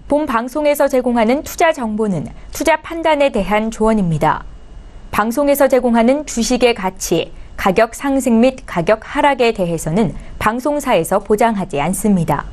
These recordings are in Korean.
본 방송에서 제공하는 투자 정보는 투자 판단에 대한 조언입니다. 방송에서 제공하는 주식의 가치, 가격 상승 및 가격 하락에 대해서는 방송사에서 보장하지 않습니다.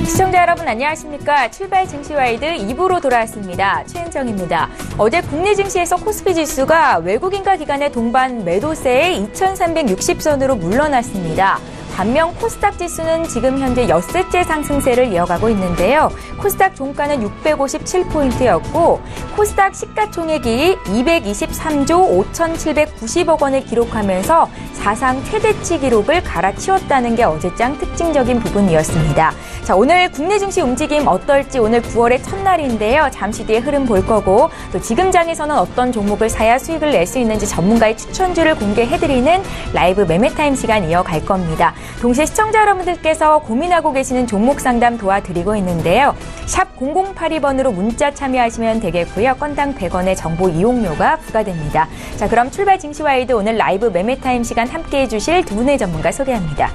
시청자 여러분 안녕하십니까? 출발 증시와이드 2부로 돌아왔습니다. 최은정입니다. 어제 국내 증시에서 코스피 지수가 외국인과 기관의 동반 매도세에 2360선으로 물러났습니다. 반면 코스닥 지수는 지금 현재 엿새째 상승세를 이어가고 있는데요. 코스닥 종가는 657포인트였고 코스닥 시가총액이 223조 5,790억 원을 기록하면서 사상 최대치 기록을 갈아치웠다는 게 어제장 특징적인 부분이었습니다. 자, 오늘 국내 증시 움직임 어떨지 오늘 9월의 첫날인데요. 잠시 뒤에 흐름 볼 거고 또 지금 장에서는 어떤 종목을 사야 수익을 낼 수 있는지 전문가의 추천주를 공개해드리는 라이브 매매타임 시간 이어갈 겁니다. 동시에 시청자 여러분들께서 고민하고 계시는 종목 상담 도와드리고 있는데요. 샵 0082번으로 문자 참여하시면 되겠고요. 건당 100원의 정보 이용료가 부과됩니다. 자, 그럼 출발 증시와이드 오늘 라이브 매매타임 시간 함께해 주실 두 분의 전문가 소개합니다.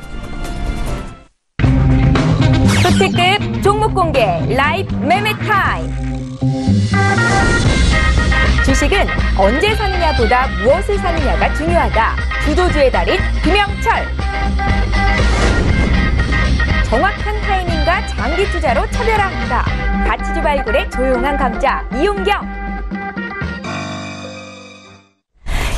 특급 종목 공개 라이브 매매타임. 주식은 언제 사느냐보다 무엇을 사느냐가 중요하다. 주도주의 달인 김영철. 정확한 타이밍과 장기 투자로 차별화한다. 가치주 발굴의 조용한 강자 이용경.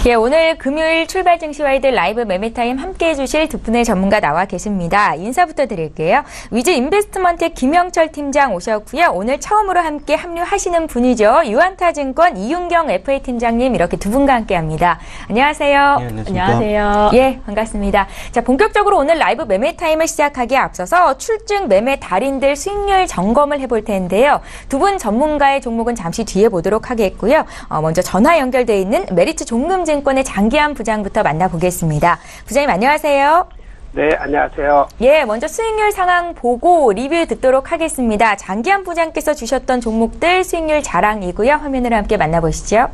예, 오늘 금요일 출발 증시와이드 라이브 매매타임 함께해 주실 두 분의 전문가 나와 계십니다. 인사부터 드릴게요. 위즈 인베스트먼트의 김영철 팀장 오셨고요. 오늘 처음으로 함께 합류하시는 분이죠. 유안타증권 이윤경 FA 팀장님 이렇게 두 분과 함께합니다. 안녕하세요. 네, 안녕하세요. 예, 반갑습니다. 자, 본격적으로 오늘 라이브 매매타임을 시작하기에 앞서서 출증 매매 달인들 수익률 점검을 해볼 텐데요. 두 분 전문가의 종목은 잠시 뒤에 보도록 하겠고요. 먼저 전화 연결돼 있는 메리츠 종금증 증권의 장기한 부장부터 만나보겠습니다. 부장님 안녕하세요. 네, 안녕하세요. 예, 먼저 수익률 상황 보고 리뷰 듣도록 하겠습니다. 장기한 부장께서 주셨던 종목들 수익률 자랑이고요. 화면으로 함께 만나보시죠.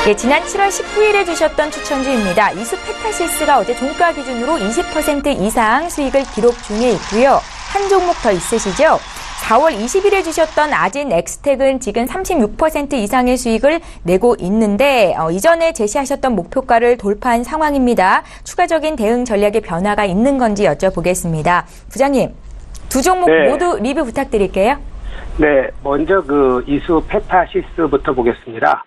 예, 지난 7월 19일에 주셨던 추천주입니다. 이수페타시스가 어제 종가 기준으로 20% 이상 수익을 기록 중에 있고요. 한 종목 더 있으시죠? 4월 20일에 주셨던 아진 엑스텍은 지금 36% 이상의 수익을 내고 있는데 이전에 제시하셨던 목표가를 돌파한 상황입니다. 추가적인 대응 전략의 변화가 있는 건지 여쭤보겠습니다. 부장님, 두 종목 모두 리뷰 부탁드릴게요. 네, 먼저 이수페타시스부터 보겠습니다.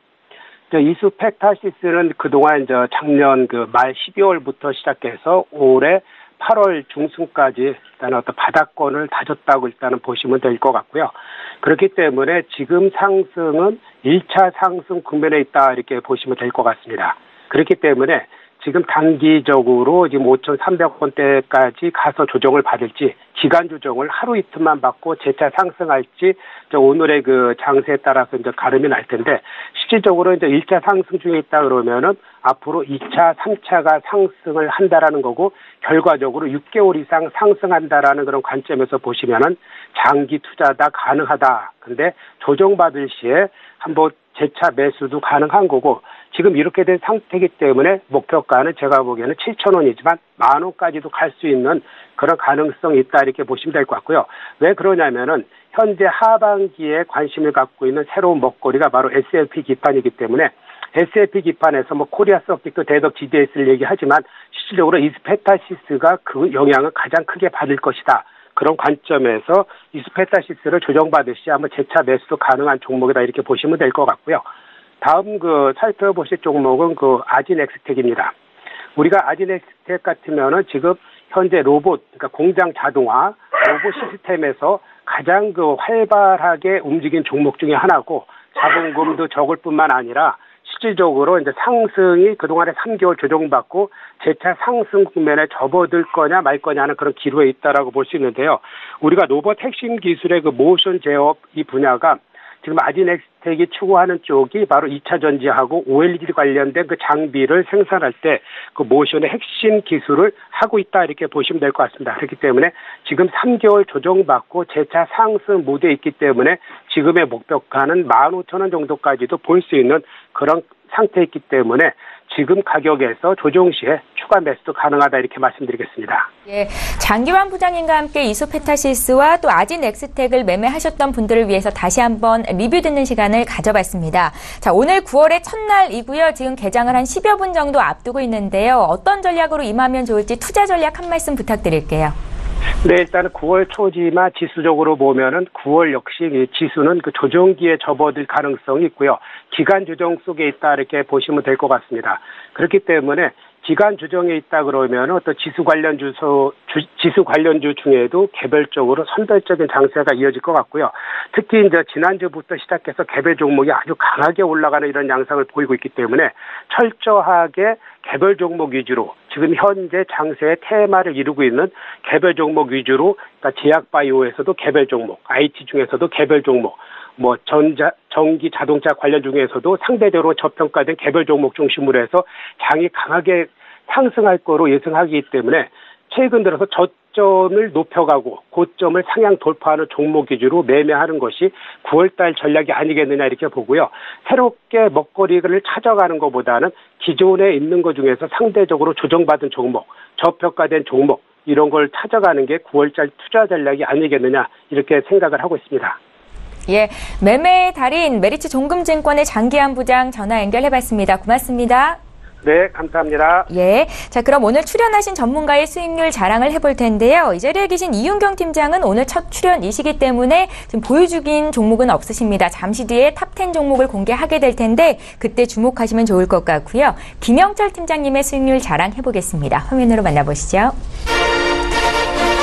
이수페타시스는 그동안 작년 말 12월부터 시작해서 올해 8월 중순까지 일단 어떤 바닥권을 다졌다고 일단은 보시면 될 것 같고요. 그렇기 때문에 지금 상승은 1차 상승 국면에 있다 이렇게 보시면 될 것 같습니다. 그렇기 때문에 지금 단기적으로 지금 5,300원대까지 가서 조정을 받을지 기간 조정을 하루 이틀만 받고 재차 상승할지 오늘의 장세에 따라서 가름이 날 텐데 실질적으로 1차 상승 중에 있다 그러면은 앞으로 2차, 3차가 상승을 한다라는 거고 결과적으로 6개월 이상 상승한다라는 그런 관점에서 보시면은 장기 투자다 가능하다. 근데 조정받을 시에 한번 재차 매수도 가능한 거고 지금 이렇게 된 상태이기 때문에 목표가는 제가 보기에는 7,000원이지만 10,000원까지도 갈 수 있는 그런 가능성이 있다 이렇게 보시면 될 것 같고요. 왜 그러냐면은 현재 하반기에 관심을 갖고 있는 새로운 먹거리가 바로 S&P 기판이기 때문에 S&P 기판에서 코리아 서킷도 대덕 GDS를 얘기하지만 실질적으로 이스페타시스가 그 영향을 가장 크게 받을 것이다. 그런 관점에서 이스페타시스를 조정받으시 한번 재차 매수도 가능한 종목이다 이렇게 보시면 될 것 같고요. 다음 살펴보실 종목은 아진엑스텍입니다. 우리가 아진엑스텍 같으면은 지금 현재 로봇, 그러니까 공장 자동화, 로봇 시스템에서 가장 활발하게 움직인 종목 중에 하나고 자본금도 적을 뿐만 아니라 실질적으로 상승이 그동안에 3개월 조정받고 재차 상승 국면에 접어들 거냐 말 거냐 하는 그런 기로에 있다라고 볼 수 있는데요. 우리가 로봇 핵심 기술의 모션 제어 이 분야가 지금 아진엑스텍이 추구하는 쪽이 바로 2차 전지하고 OLED 관련된 장비를 생산할 때 모션의 핵심 기술을 하고 있다 이렇게 보시면 될 것 같습니다. 그렇기 때문에 지금 3개월 조정받고 재차 상승 모드에 있기 때문에 지금의 목표가는 15,000원 정도까지도 볼 수 있는 그런 상태에 있기 때문에 지금 가격에서 조정 시에 추가 매수도 가능하다 이렇게 말씀드리겠습니다. 예, 장기환 부장님과 함께 이소페타시스와 또 아진엑스텍을 매매하셨던 분들을 위해서 다시 한번 리뷰 듣는 시간을 가져봤습니다. 자, 오늘 9월의 첫날이고요. 지금 개장을 한 10여 분 정도 앞두고 있는데요. 어떤 전략으로 임하면 좋을지 투자 전략 한 말씀 부탁드릴게요. 네, 일단은 9월 초지만 지수적으로 보면은 9월 역시 지수는 그 조정기에 접어들 가능성이 있고요. 기간 조정 속에 있다 이렇게 보시면 될 것 같습니다. 그렇기 때문에 기간 조정에 있다 그러면 어떤 지수 관련주 중에도 개별적으로 선별적인 장세가 이어질 것 같고요. 특히 이제 지난주부터 시작해서 개별 종목이 아주 강하게 올라가는 이런 양상을 보이고 있기 때문에 철저하게 개별 종목 위주로 지금 현재 장세의 테마를 이루고 있는 개별 종목 위주로 그러니까 제약바이오에서도 개별 종목, IT 중에서도 개별 종목, 뭐 전기 자동차 관련 중에서도 상대적으로 저평가된 개별 종목 중심으로 해서 장이 강하게 상승할 거로 예상하기 때문에 최근 들어서 저점을 높여가고 고점을 상향 돌파하는 종목 위주로 매매하는 것이 9월달 전략이 아니겠느냐 이렇게 보고요. 새롭게 먹거리를 찾아가는 것보다는 기존에 있는 것 중에서 상대적으로 조정받은 종목, 저평가된 종목 이런 걸 찾아가는 게 9월달 투자 전략이 아니겠느냐 이렇게 생각을 하고 있습니다. 예, 매매의 달인 메리츠 종금증권의 장기환 부장 전화 연결해봤습니다. 고맙습니다. 네, 감사합니다. 예. 자, 그럼 오늘 출연하신 전문가의 수익률 자랑을 해볼 텐데요. 이 자리에 계신 이윤경 팀장은 오늘 첫 출연이시기 때문에 지금 보여주긴 종목은 없으십니다. 잠시 뒤에 탑10 종목을 공개하게 될 텐데 그때 주목하시면 좋을 것 같고요. 김영철 팀장님의 수익률 자랑 해보겠습니다. 화면으로 만나보시죠.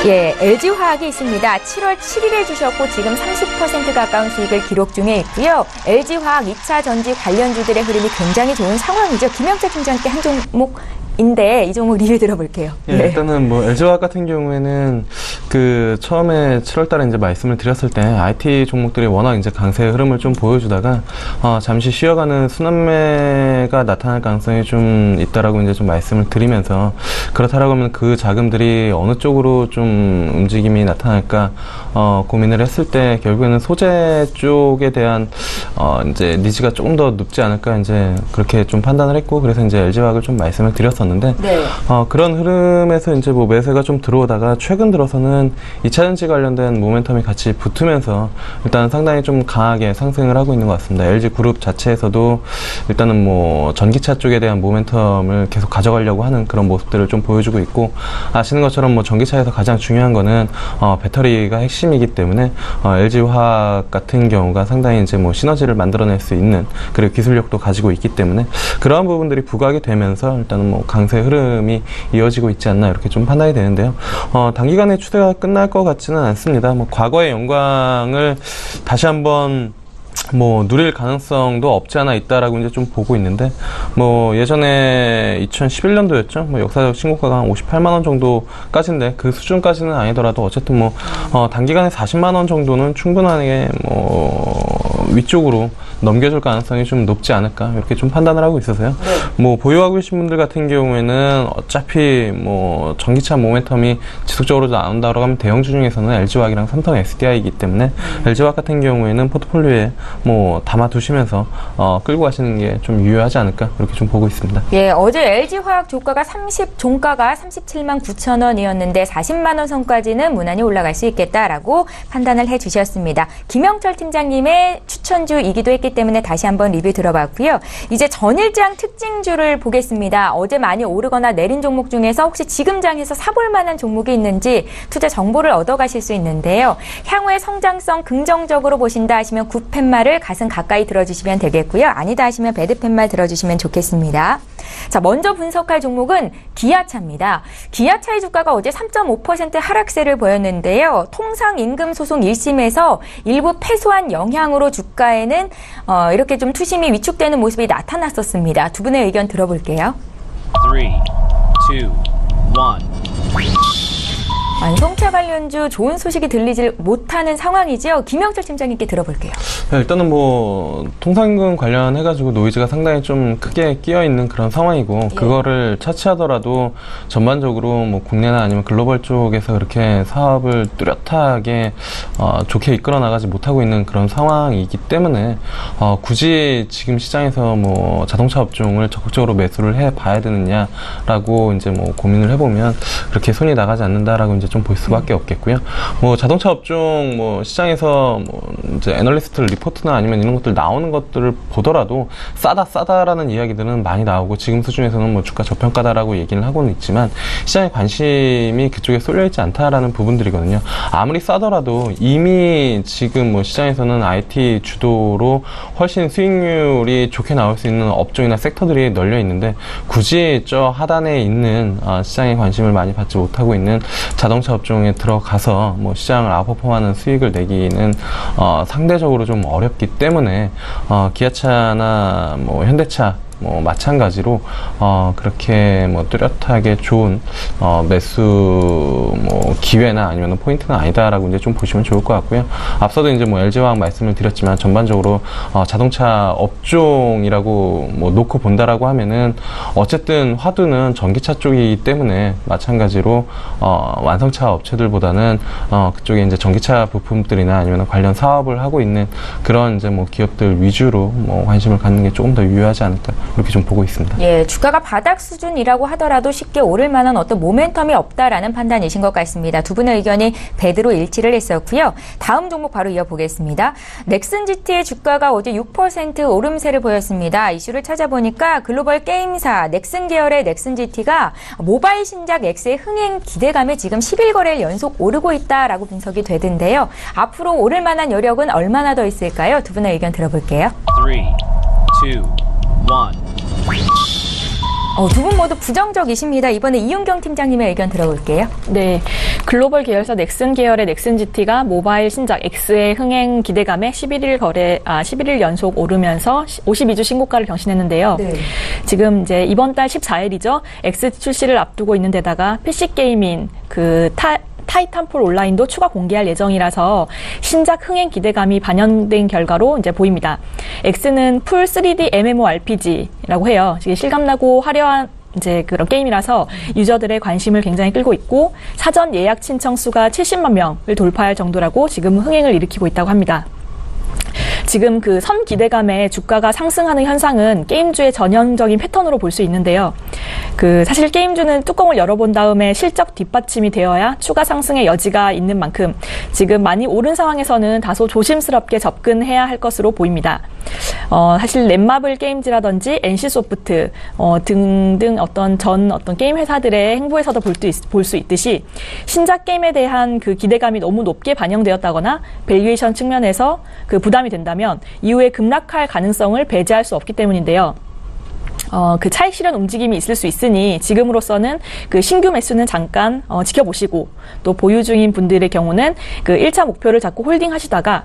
예, LG화학이 있습니다. 7월 7일에 주셨고 지금 30% 가까운 수익을 기록 중에 있고요. LG화학 2차 전지 관련주들의 흐름이 굉장히 좋은 상황이죠. 김영철 팀장님께 한 종목인데 이 종목 리뷰 들어볼게요. 예, 일단은 뭐 LG화학 같은 경우에는 그 처음에 7월달에 이제 말씀을 드렸을 때 IT 종목들이 워낙 이제 강세의 흐름을 좀 보여주다가 잠시 쉬어가는 순환매가 나타날 가능성이 좀 있다라고 이제 좀 말씀을 드리면서 그렇다라고 하면 그 자금들이 어느 쪽으로 좀 움직임이 나타날까 고민을 했을 때 결국에는 소재 쪽에 대한 이제 니즈가 조금 더 높지 않을까 이제 그렇게 좀 판단을 했고 그래서 이제 LG화학을 좀 말씀을 드렸었는데 네. 그런 흐름에서 이제 뭐 매수가 좀 들어오다가 최근 들어서는 2차 전지 관련된 모멘텀이 같이 붙으면서 일단 상당히 좀 강하게 상승을 하고 있는 것 같습니다. LG 그룹 자체에서도 일단은 뭐 전기차 쪽에 대한 모멘텀을 계속 가져가려고 하는 그런 모습들을 좀 보여주고 있고 아시는 것처럼 뭐 전기차에서 가장 중요한 거는 배터리가 핵심이기 때문에 LG화학 같은 경우가 상당히 이제 뭐 시너지를 만들어낼 수 있는 그리고 기술력도 가지고 있기 때문에 그러한 부분들이 부각이 되면서 일단은 뭐 강세 흐름이 이어지고 있지 않나 이렇게 좀 판단이 되는데요. 단기간에 추세가 끝날 것 같지는 않습니다. 뭐 과거의 영광을 다시 한번 뭐 누릴 가능성도 없지 않아 있다라고 이제 좀 보고 있는데 뭐 예전에 2011년도였죠. 뭐 역사적 신고가가 한 58만 원 정도까지인데 그 수준까지는 아니더라도 어쨌든 뭐 단기간에 40만 원 정도는 충분하게 뭐 위쪽으로 넘겨줄 가능성이 좀 높지 않을까 이렇게 좀 판단을 하고 있어서요. 네. 뭐 보유하고 계신 분들 같은 경우에는 어차피 뭐 전기차 모멘텀이 지속적으로 나온다고 하면 대형주 중에서는 LG화학이랑 삼성 SDI이기 때문에 LG화학 같은 경우에는 포트폴리오에 뭐 담아두시면서 끌고 가시는 게 좀 유효하지 않을까 이렇게 좀 보고 있습니다. 예, 어제 LG화학 종가가 37만 9천 원이었는데 40만 원 선까지는 무난히 올라갈 수 있겠다라고 판단을 해주셨습니다. 김영철 팀장님의 추천주이기도 했기 때문에 다시 한번 리뷰 들어봤고요. 이제 전일장 특징주를 보겠습니다. 어제 많이 오르거나 내린 종목 중에서 혹시 지금 장에서 사볼 만한 종목이 있는지 투자 정보를 얻어가실 수 있는데요. 향후의 성장성 긍정적으로 보신다 하시면 굿팻말을 가슴 가까이 들어주시면 되겠고요. 아니다 하시면 배드팻말 들어주시면 좋겠습니다. 자, 먼저 분석할 종목은 기아차입니다. 기아차의 주가가 어제 3.5% 하락세를 보였는데요. 통상임금소송 1심에서 일부 패소한 영향으로 주가에는 이렇게 좀 투심이 위축되는 모습이 나타났었습니다. 두 분의 의견 들어볼게요. 3, 2, 1. 완성차 관련주 좋은 소식이 들리질 못하는 상황이죠. 김영철 팀장님께 들어볼게요. 네, 일단은 뭐 통상금 관련해가지고 노이즈가 상당히 좀 크게 끼어 있는 그런 상황이고, 그거를 차치하더라도 전반적으로 뭐 국내나 아니면 글로벌 쪽에서 그렇게 사업을 뚜렷하게 좋게 이끌어 나가지 못하고 있는 그런 상황이기 때문에 굳이 지금 시장에서 뭐 자동차 업종을 적극적으로 매수를 해 봐야 되느냐라고 이제 뭐 고민을 해보면 그렇게 손이 나가지 않는다라고 이제 좀 볼 수밖에 없겠고요. 뭐 자동차 업종 뭐 시장에서 뭐 이제 애널리스트 리포트나 아니면 이런 것들 나오는 것들을 보더라도 싸다라는 이야기들은 많이 나오고, 지금 수준에서는 뭐 주가 저평가다라고 얘기를 하고는 있지만 시장의 관심이 그쪽에 쏠려 있지 않다라는 부분들이거든요. 아무리 싸더라도 이미 지금 뭐 시장에서는 IT 주도로 훨씬 수익률이 좋게 나올 수 있는 업종이나 섹터들이 널려 있는데, 굳이 저 하단에 있는 시장의 관심을 많이 받지 못하고 있는 자동차 업종에 들어가서 뭐 시장을 아웃퍼폼하는 수익을 내기는 상대적으로 좀 어렵기 때문에 기아차나 뭐 현대차 뭐 마찬가지로 그렇게 뭐 뚜렷하게 좋은 매수 뭐 기회나 아니면 포인트는 아니다라고 이제 좀 보시면 좋을 것 같고요. 앞서도 이제 뭐 LG화학 말씀을 드렸지만 전반적으로 자동차 업종이라고 뭐 놓고 본다라고 하면은 어쨌든 화두는 전기차 쪽이기 때문에 마찬가지로 완성차 업체들보다는 그쪽에 이제 전기차 부품들이나 아니면 관련 사업을 하고 있는 그런 이제 뭐 기업들 위주로 뭐 관심을 갖는 게 조금 더 유효하지 않을까, 그렇게 좀 보고 있습니다. 예, 주가가 바닥 수준이라고 하더라도 쉽게 오를 만한 어떤 모멘텀이 없다라는 판단이신 것 같습니다. 두 분의 의견이 배드로 일치를 했었고요. 다음 종목 바로 이어보겠습니다. 넥슨 GT의 주가가 어제 6% 오름세를 보였습니다. 이슈를 찾아보니까 글로벌 게임사 넥슨 계열의 넥슨 GT가 모바일 신작 X의 흥행 기대감에 지금 11거래일 연속 오르고 있다라고 분석이 되던데요. 앞으로 오를 만한 여력은 얼마나 더 있을까요? 두 분의 의견 들어볼게요. 3, 2, 1. 두 분 모두 부정적이십니다. 이번에 이윤경 팀장님의 의견 들어볼게요. 네, 글로벌 계열사 넥슨 계열의 넥슨 GT가 모바일 신작 X의 흥행 기대감에 11일 연속 오르면서 52주 신고가를 경신했는데요. 네. 지금 이제 이번 달 14일이죠. X 출시를 앞두고 있는 데다가 PC 게임인 타이탄폴 온라인도 추가 공개할 예정이라서 신작 흥행 기대감이 반영된 결과로 이제 보입니다. X는 풀 3D MMORPG라고 해요. 실감나고 화려한 이제 그런 게임이라서 유저들의 관심을 굉장히 끌고 있고, 사전 예약 신청 수가 70만 명을 돌파할 정도라고 지금 흥행을 일으키고 있다고 합니다. 지금 그 선 기대감에 주가가 상승하는 현상은 게임주의 전형적인 패턴으로 볼 수 있는데요. 사실 게임주는 뚜껑을 열어본 다음에 실적 뒷받침이 되어야 추가 상승의 여지가 있는 만큼 지금 많이 오른 상황에서는 다소 조심스럽게 접근해야 할 것으로 보입니다. 사실 넷마블 게임즈라든지 NC소프트 등등 어떤 게임 회사들의 행보에서도 볼 수 있듯이 신작 게임에 대한 그 기대감이 너무 높게 반영되었다거나 밸류에이션 측면에서 그 부담이 된다면 이후에 급락할 가능성을 배제할 수 없기 때문인데요. 그 차익 실현 움직임이 있을 수 있으니 지금으로서는 그 신규 매수는 잠깐 지켜보시고, 또 보유 중인 분들의 경우는 그 1차 목표를 잡고 홀딩 하시다가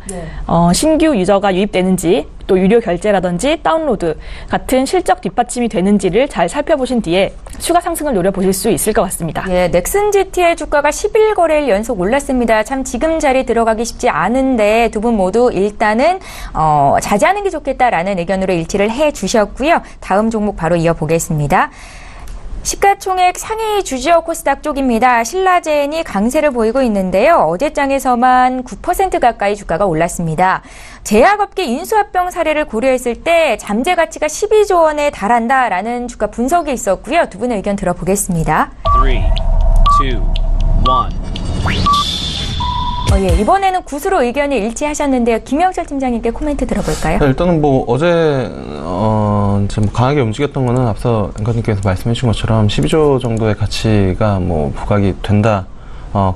신규 유저가 유입되는지, 또 유료 결제라든지 다운로드 같은 실적 뒷받침이 되는지를 잘 살펴보신 뒤에 추가 상승을 노려보실 수 있을 것 같습니다. 예, 넥슨 GT의 주가가 11거래일 연속 올랐습니다. 참 지금 자리 들어가기 쉽지 않은데 두 분 모두 일단은 자제하는 게 좋겠다라는 의견으로 일치를 해주셨고요. 다음 종목 바로 이어보겠습니다. 시가총액 상위 주지어 코스닥 쪽입니다. 신라젠이 강세를 보이고 있는데요. 어제장에서만 9% 가까이 주가가 올랐습니다. 제약업계 인수합병 사례를 고려했을 때 잠재 가치가 12조 원에 달한다라는 주가 분석이 있었고요. 두 분의 의견 들어보겠습니다. 3, 2, 1. 예, 이번에는 굿으로 의견이 일치하셨는데요. 김영철 팀장님께 코멘트 들어볼까요? 네, 일단은 뭐 어제 좀 강하게 움직였던 거는 앞서 앵커님께서 말씀해 주신 것처럼 12조 정도의 가치가 뭐 부각이 된다.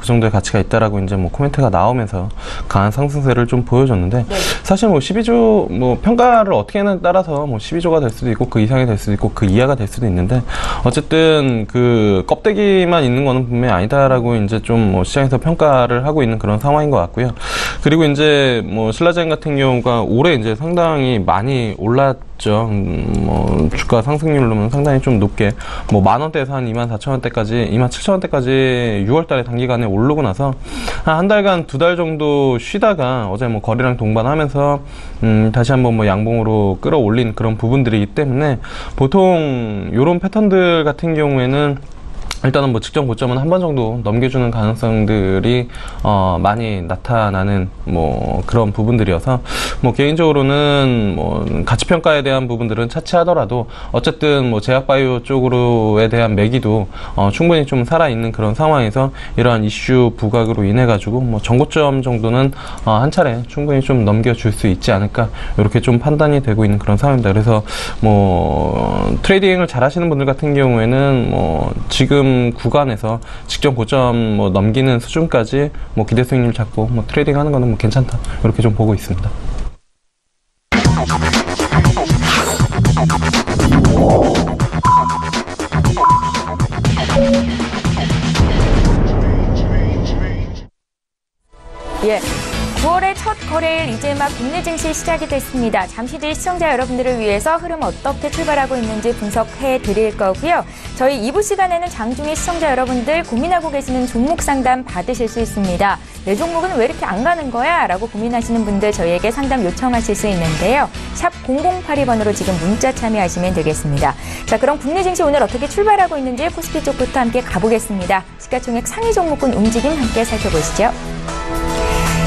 그 정도의 가치가 있다라고 이제 뭐 코멘트가 나오면서 강한 상승세를 좀 보여줬는데, 네. 사실 뭐 12조 뭐 평가를 어떻게 하느냐에 따라서 뭐 12조가 될 수도 있고 그 이상이 될 수도 있고 그 이하가 될 수도 있는데, 어쨌든 그 껍데기만 있는 거는 분명히 아니다라고 이제 좀 뭐 시장에서 평가를 하고 있는 그런 상황인 것 같고요. 그리고 이제 뭐 신라젠 같은 경우가 올해 이제 상당히 많이 올랐죠. 뭐 주가 상승률로는 상당히 좀 높게 뭐 10,000원대에서 한 24,000원대까지 27,000원대까지 6월달에 단기간에 오르고 나서 한 달간 2달 정도 쉬다가 어제 뭐 거래량 동반하면서 다시 한번 뭐 양봉으로 끌어올린 그런 부분들이기 때문에 보통 요런 패턴들 같은 경우에는 일단은 뭐 직전 고점은 한 번 정도 넘겨주는 가능성들이 많이 나타나는 뭐 그런 부분들이어서 뭐 개인적으로는 뭐 가치 평가에 대한 부분들은 차치하더라도 어쨌든 뭐 제약바이오 쪽으로에 대한 매기도 충분히 좀 살아있는 그런 상황에서 이러한 이슈 부각으로 인해 가지고 뭐 전고점 정도는 한 차례 충분히 좀 넘겨줄 수 있지 않을까 이렇게 좀 판단이 되고 있는 그런 상황입니다. 그래서 뭐 트레이딩을 잘 하시는 분들 같은 경우에는 뭐 지금 구간에서 직전 고점 뭐 넘기는 수준까지 뭐 기대 수익률 잡고 뭐 트레이딩 하는 거는 뭐 괜찮다 이렇게 좀 보고 있습니다. 예. 9월의 첫 거래일 이제 막 국내 증시 시작이 됐습니다. 잠시 뒤 시청자 여러분들을 위해서 흐름 어떻게 출발하고 있는지 분석해 드릴 거고요. 저희 2부 시간에는 장중에 시청자 여러분들 고민하고 계시는 종목 상담 받으실 수 있습니다. 내 종목은 왜 이렇게 안 가는 거야? 라고 고민하시는 분들 저희에게 상담 요청하실 수 있는데요. 샵 0082번으로 지금 문자 참여하시면 되겠습니다. 자, 그럼 국내 증시 오늘 어떻게 출발하고 있는지 코스피 쪽부터 함께 가보겠습니다. 시가총액 상위 종목군 움직임 함께 살펴보시죠.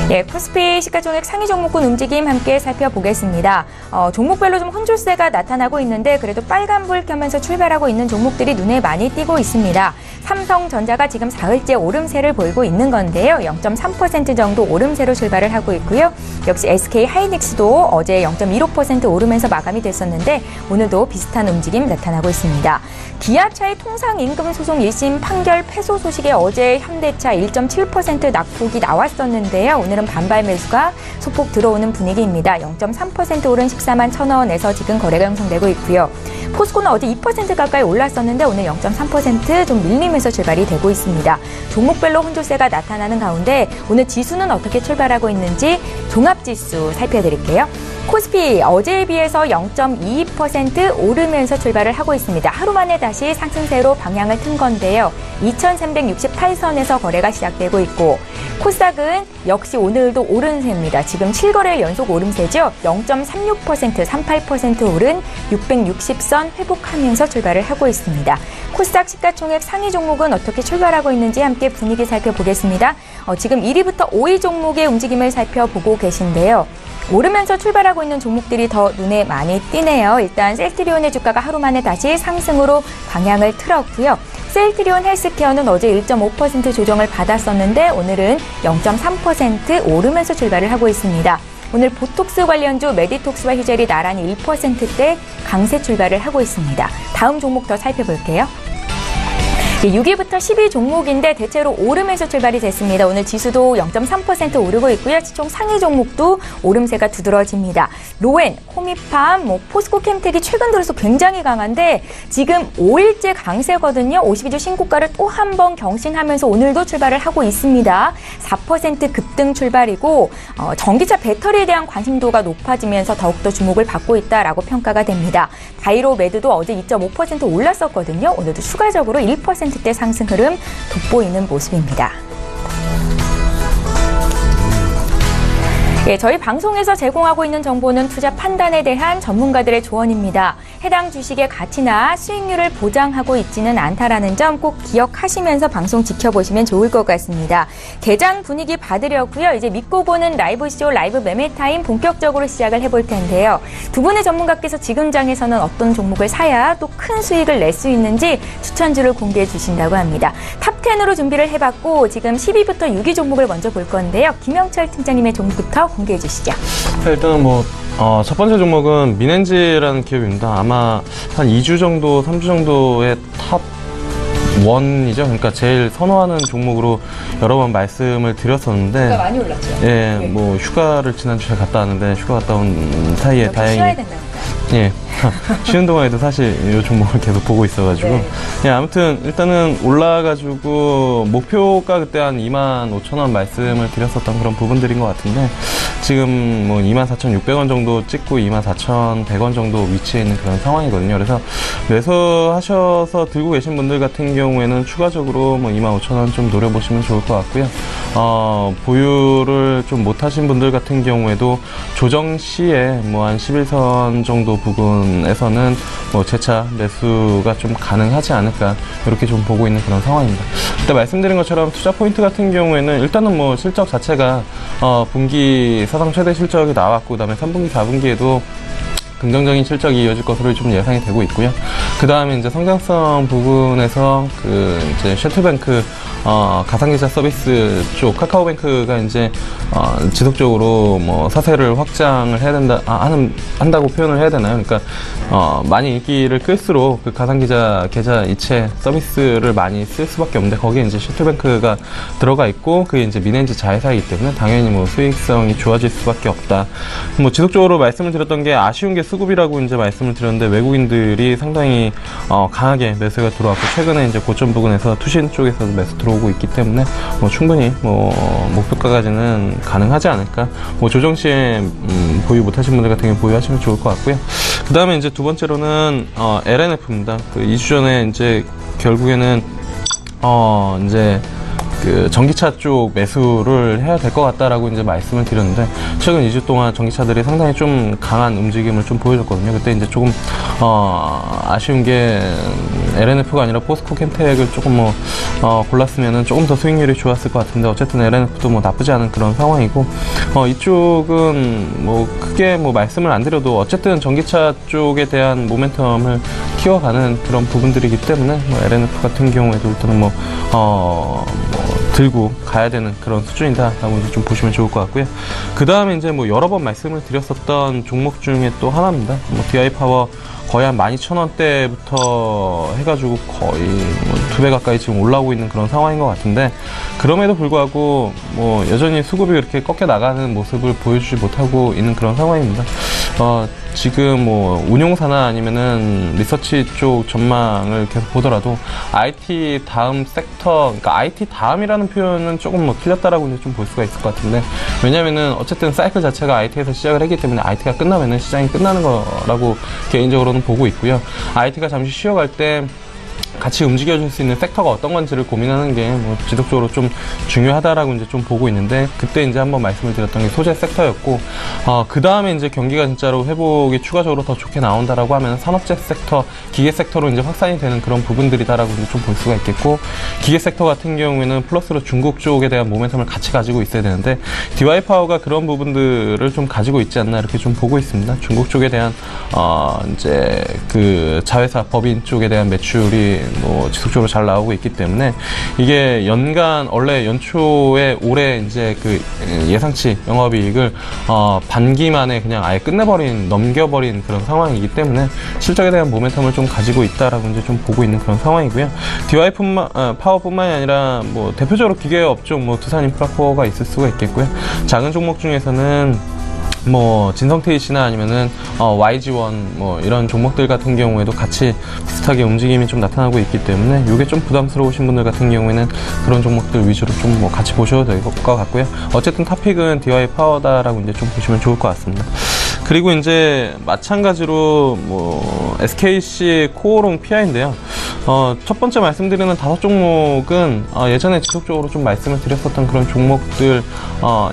예, 코스피 시가총액 상위 종목군 움직임 함께 살펴보겠습니다. 종목별로 좀 혼조세가 나타나고 있는데 그래도 빨간불 켜면서 출발하고 있는 종목들이 눈에 많이 띄고 있습니다. 삼성전자가 지금 사흘째 오름세를 보이고 있는 건데요. 0.3% 정도 오름세로 출발을 하고 있고요. 역시 SK하이닉스도 어제 0.15% 오르면서 마감이 됐었는데 오늘도 비슷한 움직임 나타나고 있습니다. 기아차의 통상임금 소송 1심 판결 패소 소식에 어제 현대차 1.7% 낙폭이 나왔었는데요. 오늘은 반발 매수가 소폭 들어오는 분위기입니다. 0.3% 오른 14만 1,000원에서 지금 거래가 형성되고 있고요. 포스코는 어제 2% 가까이 올랐었는데 오늘 0.3% 좀 밀리면서 출발이 되고 있습니다. 종목별로 혼조세가 나타나는 가운데 오늘 지수는 어떻게 출발하고 있는지 종합지수 살펴드릴게요. 코스피 어제에 비해서 0.22% 오르면서 출발을 하고 있습니다. 하루 만에 다시 상승세로 방향을 튼 건데요. 2368선에서 거래가 시작되고 있고 코스닥은 역시 오늘도 오른세입니다. 지금 7거래일 연속 오름세죠. 0.36%, 38% 오른 660선 회복하면서 출발을 하고 있습니다. 코스닥 시가총액 상위 종목은 어떻게 출발하고 있는지 함께 분위기 살펴보겠습니다. 지금 1위부터 5위 종목의 움직임을 살펴보고 계신데요. 오르면서 출발하고 있는 종목들이 더 눈에 많이 띄네요. 일단 셀트리온의 주가가 하루 만에 다시 상승으로 방향을 틀었고요. 셀트리온 헬스케어는 어제 1.5% 조정을 받았었는데 오늘은 0.3% 오르면서 출발을 하고 있습니다. 오늘 보톡스 관련주 메디톡스와 희젤이 나란히 1%대 강세 출발을 하고 있습니다. 다음 종목 더 살펴볼게요. 6위부터 10위 종목인데 대체로 오르면서 출발이 됐습니다. 오늘 지수도 0.3% 오르고 있고요. 시총 상위 종목도 오름세가 두드러집니다. 로엔, 코미팜, 포스코 캠텍이 최근 들어서 굉장히 강한데 지금 5일째 강세거든요. 52주 신고가를 또 한 번 경신하면서 오늘도 출발을 하고 있습니다. 4% 급등 출발이고 전기차 배터리에 대한 관심도가 높아지면서 더욱더 주목을 받고 있다라고 평가가 됩니다. 바이로메드도 어제 2.5% 올랐었거든요. 오늘도 추가적으로 1%대 상승 흐름 돋보이는 모습입니다. 예, 저희 방송에서 제공하고 있는 정보는 투자 판단에 대한 전문가들의 조언입니다. 해당 주식의 가치나 수익률을 보장하고 있지는 않다라는 점 꼭 기억하시면서 방송 지켜보시면 좋을 것 같습니다. 개장 분위기 받으려고요. 이제 믿고 보는 라이브쇼 라이브 매매타임 본격적으로 시작을 해볼 텐데요. 두 분의 전문가께서 지금 장에서는 어떤 종목을 사야 또 큰 수익을 낼 수 있는지 추천주를 공개해 주신다고 합니다. 탑10으로 준비를 해봤고 지금 10위부터 6위 종목을 먼저 볼 건데요. 김영철 팀장님의 종목부터 공개해 주시죠. 일단은 첫 번째 종목은 민엔지라는 기업입니다. 아마 한 2주 정도, 3주 정도의 탑 1이죠. 그러니까 제일 선호하는 종목으로 여러 번 말씀을 드렸었는데. 주가 많이 올랐죠. 예, 휴가를 지난주에 갔다 왔는데 휴가 갔다 온 사이에 다행히. 쉬어야 된다니까. 예. 쉬는 동안에도 사실 이 종목을 계속 보고 있어가지고. 네. 예, 아무튼 일단은 올라가지고 목표가 그때 한 25,000원 말씀을 드렸었던 그런 부분들인 것 같은데 지금 뭐 24,600원 정도 찍고 24,100원 정도 위치해 있는 그런 상황이거든요. 그래서 매수하셔서 들고 계신 분들 같은 경우에는 추가적으로 뭐 25,000원 좀 노려보시면 좋을 것 같고요. 보유를 좀 못하신 분들 같은 경우에도 조정 시에 뭐 한 11선 정도 부분에서는 뭐 재차 매수가 좀 가능하지 않을까 이렇게 좀 보고 있는 그런 상황입니다. 일단 말씀드린 것처럼 투자 포인트 같은 경우에는 일단은 뭐 실적 자체가 분기 사상 최대 실적이 나왔고 그다음에 3분기, 4분기에도 긍정적인 실적이 이어질 것으로 좀 예상이 되고 있고요. 그 다음에 이제 성장성 부분에서 이제 셔틀뱅크 가상계좌 서비스 쪽 카카오뱅크가 이제 지속적으로 뭐 사세를 확장을 해야 한다고 표현을 해야 되나요? 그러니까 많이 인기를 끌수록 그 가상계좌 계좌 이체 서비스를 많이 쓸 수밖에 없는데 거기에 이제 셔틀뱅크가 들어가 있고 그게 이제 민엔지 자회사이기 때문에 당연히 뭐 수익성이 좋아질 수밖에 없다. 뭐 지속적으로 말씀을 드렸던 게 아쉬운 게 수급이라고 이제 말씀을 드렸는데 외국인들이 상당히 강하게 매수가 들어왔고 최근에 이제 고점 부근에서 투신 쪽에서도 매수 들어오고 있기 때문에 뭐 충분히 뭐 목표가까지는 가능하지 않을까. 뭐 조정 시에 보유 못하신 분들 같은 경우 보유하시면 좋을 것 같고요. 그 다음에 이제 두 번째로는 LNF입니다. 그 2주 전에 이제 결국에는 이제 그 전기차 쪽 매수를 해야 될 것 같다라고 이제 말씀을 드렸는데 최근 2주 동안 전기차들이 상당히 좀 강한 움직임을 좀 보여줬거든요. 그때 이제 조금 아쉬운 게 LNF가 아니라 포스코 캠텍을 조금 골랐으면은 조금 더 수익률이 좋았을 것 같은데 어쨌든 LNF도 뭐 나쁘지 않은 그런 상황이고 이쪽은 뭐 크게 뭐 말씀을 안 드려도 어쨌든 전기차 쪽에 대한 모멘텀을 키워가는 그런 부분들이기 때문에 뭐 LNF 같은 경우에도 일단은 들고 가야 되는 그런 수준이다라고 이제 좀 보시면 좋을 것 같고요. 그 다음에 이제 뭐 여러 번 말씀을 드렸었던 종목 중에 또 하나입니다. 뭐 DI 파워 거의 한 12,000원대부터 해가지고 거의 뭐 2배 가까이 지금 올라오고 있는 그런 상황인 것 같은데 그럼에도 불구하고 뭐 여전히 수급이 그렇게 꺾여 나가는 모습을 보여주지 못하고 있는 그런 상황입니다. 지금 뭐 운용사나 아니면은 리서치 쪽 전망을 계속 보더라도 IT 다음 섹터, 그러니까 IT 다음이라는 표현은 조금 뭐 틀렸다라고 이제 좀 볼 수가 있을 것 같은데 왜냐면은 어쨌든 사이클 자체가 IT에서 시작을 했기 때문에 IT가 끝나면은 시장이 끝나는 거라고 개인적으로는 보고 있고요. IT가 잠시 쉬어갈 때 같이 움직여줄 수 있는 섹터가 어떤 건지를 고민하는 게 뭐 지속적으로 좀 중요하다라고 이제 좀 보고 있는데 그때 이제 한번 말씀을 드렸던 게 소재 섹터였고 그 다음에 이제 경기가 진짜로 회복이 추가적으로 더 좋게 나온다라고 하면 산업재 섹터, 기계 섹터로 이제 확산이 되는 그런 부분들이다라고 이제 좀 볼 수가 있겠고 기계 섹터 같은 경우에는 플러스로 중국 쪽에 대한 모멘텀을 같이 가지고 있어야 되는데 DY 파워가 그런 부분들을 좀 가지고 있지 않나 이렇게 좀 보고 있습니다. 중국 쪽에 대한 이제 그 자회사 법인 쪽에 대한 매출이 뭐 지속적으로 잘 나오고 있기 때문에 이게 연간 원래 연초에 올해 이제 그 예상치 영업이익을 반기 만에 그냥 아예 넘겨버린 그런 상황이기 때문에 실적에 대한 모멘텀을 좀 가지고 있다라고 이제 좀 보고 있는 그런 상황이고요. DY 파워뿐만이 아니라 뭐 대표적으로 기계 업종 뭐 두산인프라코어가 있을 수가 있겠고요. 작은 종목 중에서는 뭐 진성테이시나 아니면은 YG1 뭐 이런 종목들 같은 경우에도 같이 비슷하게 움직임이 좀 나타나고 있기 때문에 이게 좀 부담스러우신 분들 같은 경우에는 그런 종목들 위주로 좀 뭐 같이 보셔도 될 것 같고요. 어쨌든 탑픽은 DY 파워다라고 이제 좀 보시면 좋을 것 같습니다. 그리고 이제 마찬가지로 뭐 SKC 코오롱 PI인데요. 첫 번째 말씀드리는 5종목은 예전에 지속적으로 좀 말씀을 드렸었던 그런 종목들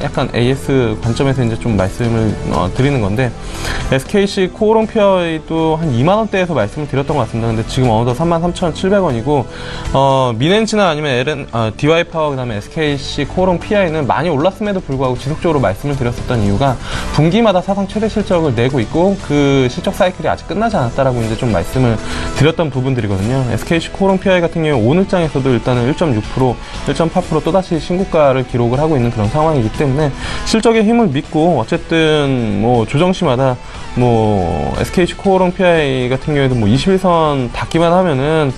약간 AS 관점에서 이제 좀 말씀을 드리는 건데 SKC 코오롱 PI도 한 2만원대에서 말씀을 드렸던 것 같습니다. 근데 지금 어느덧 33,700원이고 민엔지나 아니면 DY 파워 그다음에 SKC 코오롱 PI는 많이 올랐음에도 불구하고 지속적으로 말씀을 드렸었던 이유가 분기마다 사상 최대 실적을 내고 있고 그 실적 사이클이 아직 끝나지 않았다라고 이제 좀 말씀을 드렸던 부분들이거든요. SKC 코오롱 PI 같은 경우 오늘장에서도 일단은 1.6%, 1.8% 또다시 신고가를 기록을 하고 있는 그런 상황이기 때문에 실적의 힘을 믿고 어쨌든 뭐 조정시마다 뭐 SKC 코오롱 PI 같은 경우에도 뭐 21선 닿기만 하면은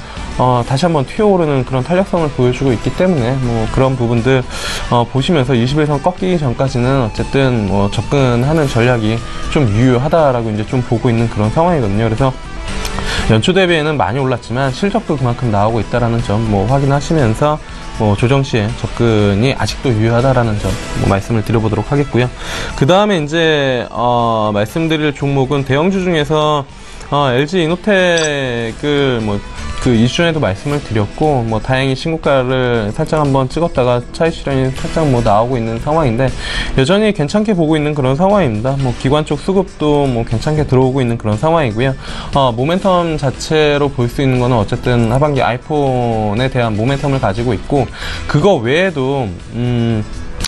다시 한번 튀어오르는 그런 탄력성을 보여주고 있기 때문에 뭐 그런 부분들 보시면서 21선 꺾이기 전까지는 어쨌든 뭐 접근하는 전략이 좀 유효하다라고 이제 좀 보고 있는 그런 상황이거든요. 그래서 연초 대비에는 많이 올랐지만 실적도 그만큼 나오고 있다라는 점 뭐 확인하시면서 뭐 조정 시에 접근이 아직도 유효하다라는 점 뭐 말씀을 드려보도록 하겠고요. 그 다음에 이제 말씀드릴 종목은 대형주 중에서 LG 이노텍을 뭐 그 이슈 전에도 말씀을 드렸고, 뭐 다행히 신고가를 살짝 한번 찍었다가 차익 실현이 살짝 뭐 나오고 있는 상황인데 여전히 괜찮게 보고 있는 그런 상황입니다. 뭐 기관 쪽 수급도 뭐 괜찮게 들어오고 있는 그런 상황이고요. 모멘텀 자체로 볼 수 있는 거는 어쨌든 하반기 아이폰에 대한 모멘텀을 가지고 있고, 그거 외에도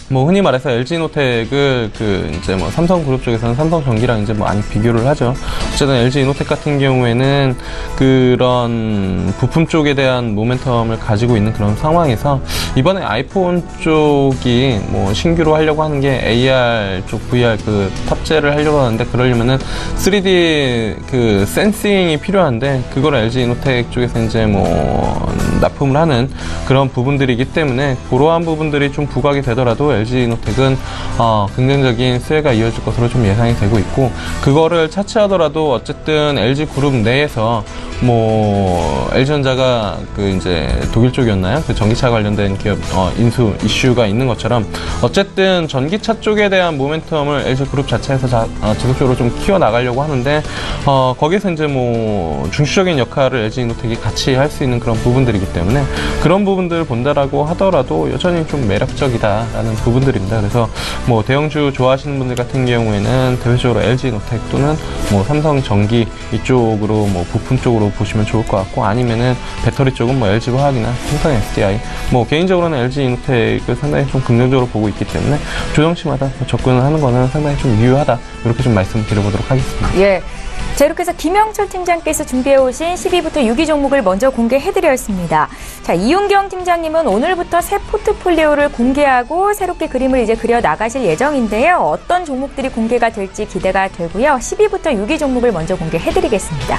뭐 흔히 말해서 LG이노텍을 이제 뭐 삼성그룹 쪽에서는 삼성전기랑 이제 뭐 많이 비교를 하죠. 어쨌든 LG이노텍 같은 경우에는 그런 부품 쪽에 대한 모멘텀을 가지고 있는 그런 상황에서 이번에 아이폰 쪽이 뭐 신규로 하려고 하는 게 AR 쪽 VR 그 탑재를 하려고 하는데, 그러려면은 3D 그 센싱이 필요한데 그걸 LG이노텍 쪽에서 이제 뭐 납품을 하는 그런 부분들이기 때문에 그러한 부분들이 좀 부각이 되더라도 LG이노텍은 긍정적인 수혜가 이어질 것으로 좀 예상이 되고 있고, 그거를 차치하더라도 어쨌든 LG그룹 내에서 뭐 LG전자가 그 이제 독일 쪽이었나요? 그 전기차 관련된 기업 인수 이슈가 있는 것처럼 어쨌든 전기차 쪽에 대한 모멘텀을 LG그룹 자체에서 지속적으로 좀 키워나가려고 하는데 거기서 이제 뭐 중추적인 역할을 LG이노텍이 같이 할 수 있는 그런 부분들이기 때문에 그런 부분들을 본다라고 하더라도 여전히 좀 매력적이다라는 부분들입니다. 그래서 뭐 대형주 좋아하시는 분들 같은 경우에는 대표적으로 LG이노텍 또는 뭐 삼성전기 이쪽으로 뭐 부품 쪽으로 보시면 좋을 것 같고, 아니면은 배터리 쪽은 뭐 LG화학이나 삼성 SDI, 뭐 개인적으로는 LG이노텍을 상당히 좀 긍정적으로 보고 있기 때문에 조정시마다 접근을 하는 거는 상당히 좀 유효하다, 이렇게 좀 말씀을 드려보도록 하겠습니다. 예. 자, 이렇게 해서 김영철 팀장께서 준비해오신 10위부터 6위 종목을 먼저 공개해드렸습니다. 자, 이윤경 팀장님은 오늘부터 새 포트폴리오를 공개하고 새롭게 그림을 이제 그려나가실 예정인데요. 어떤 종목들이 공개가 될지 기대가 되고요. 10위부터 6위 종목을 먼저 공개해드리겠습니다.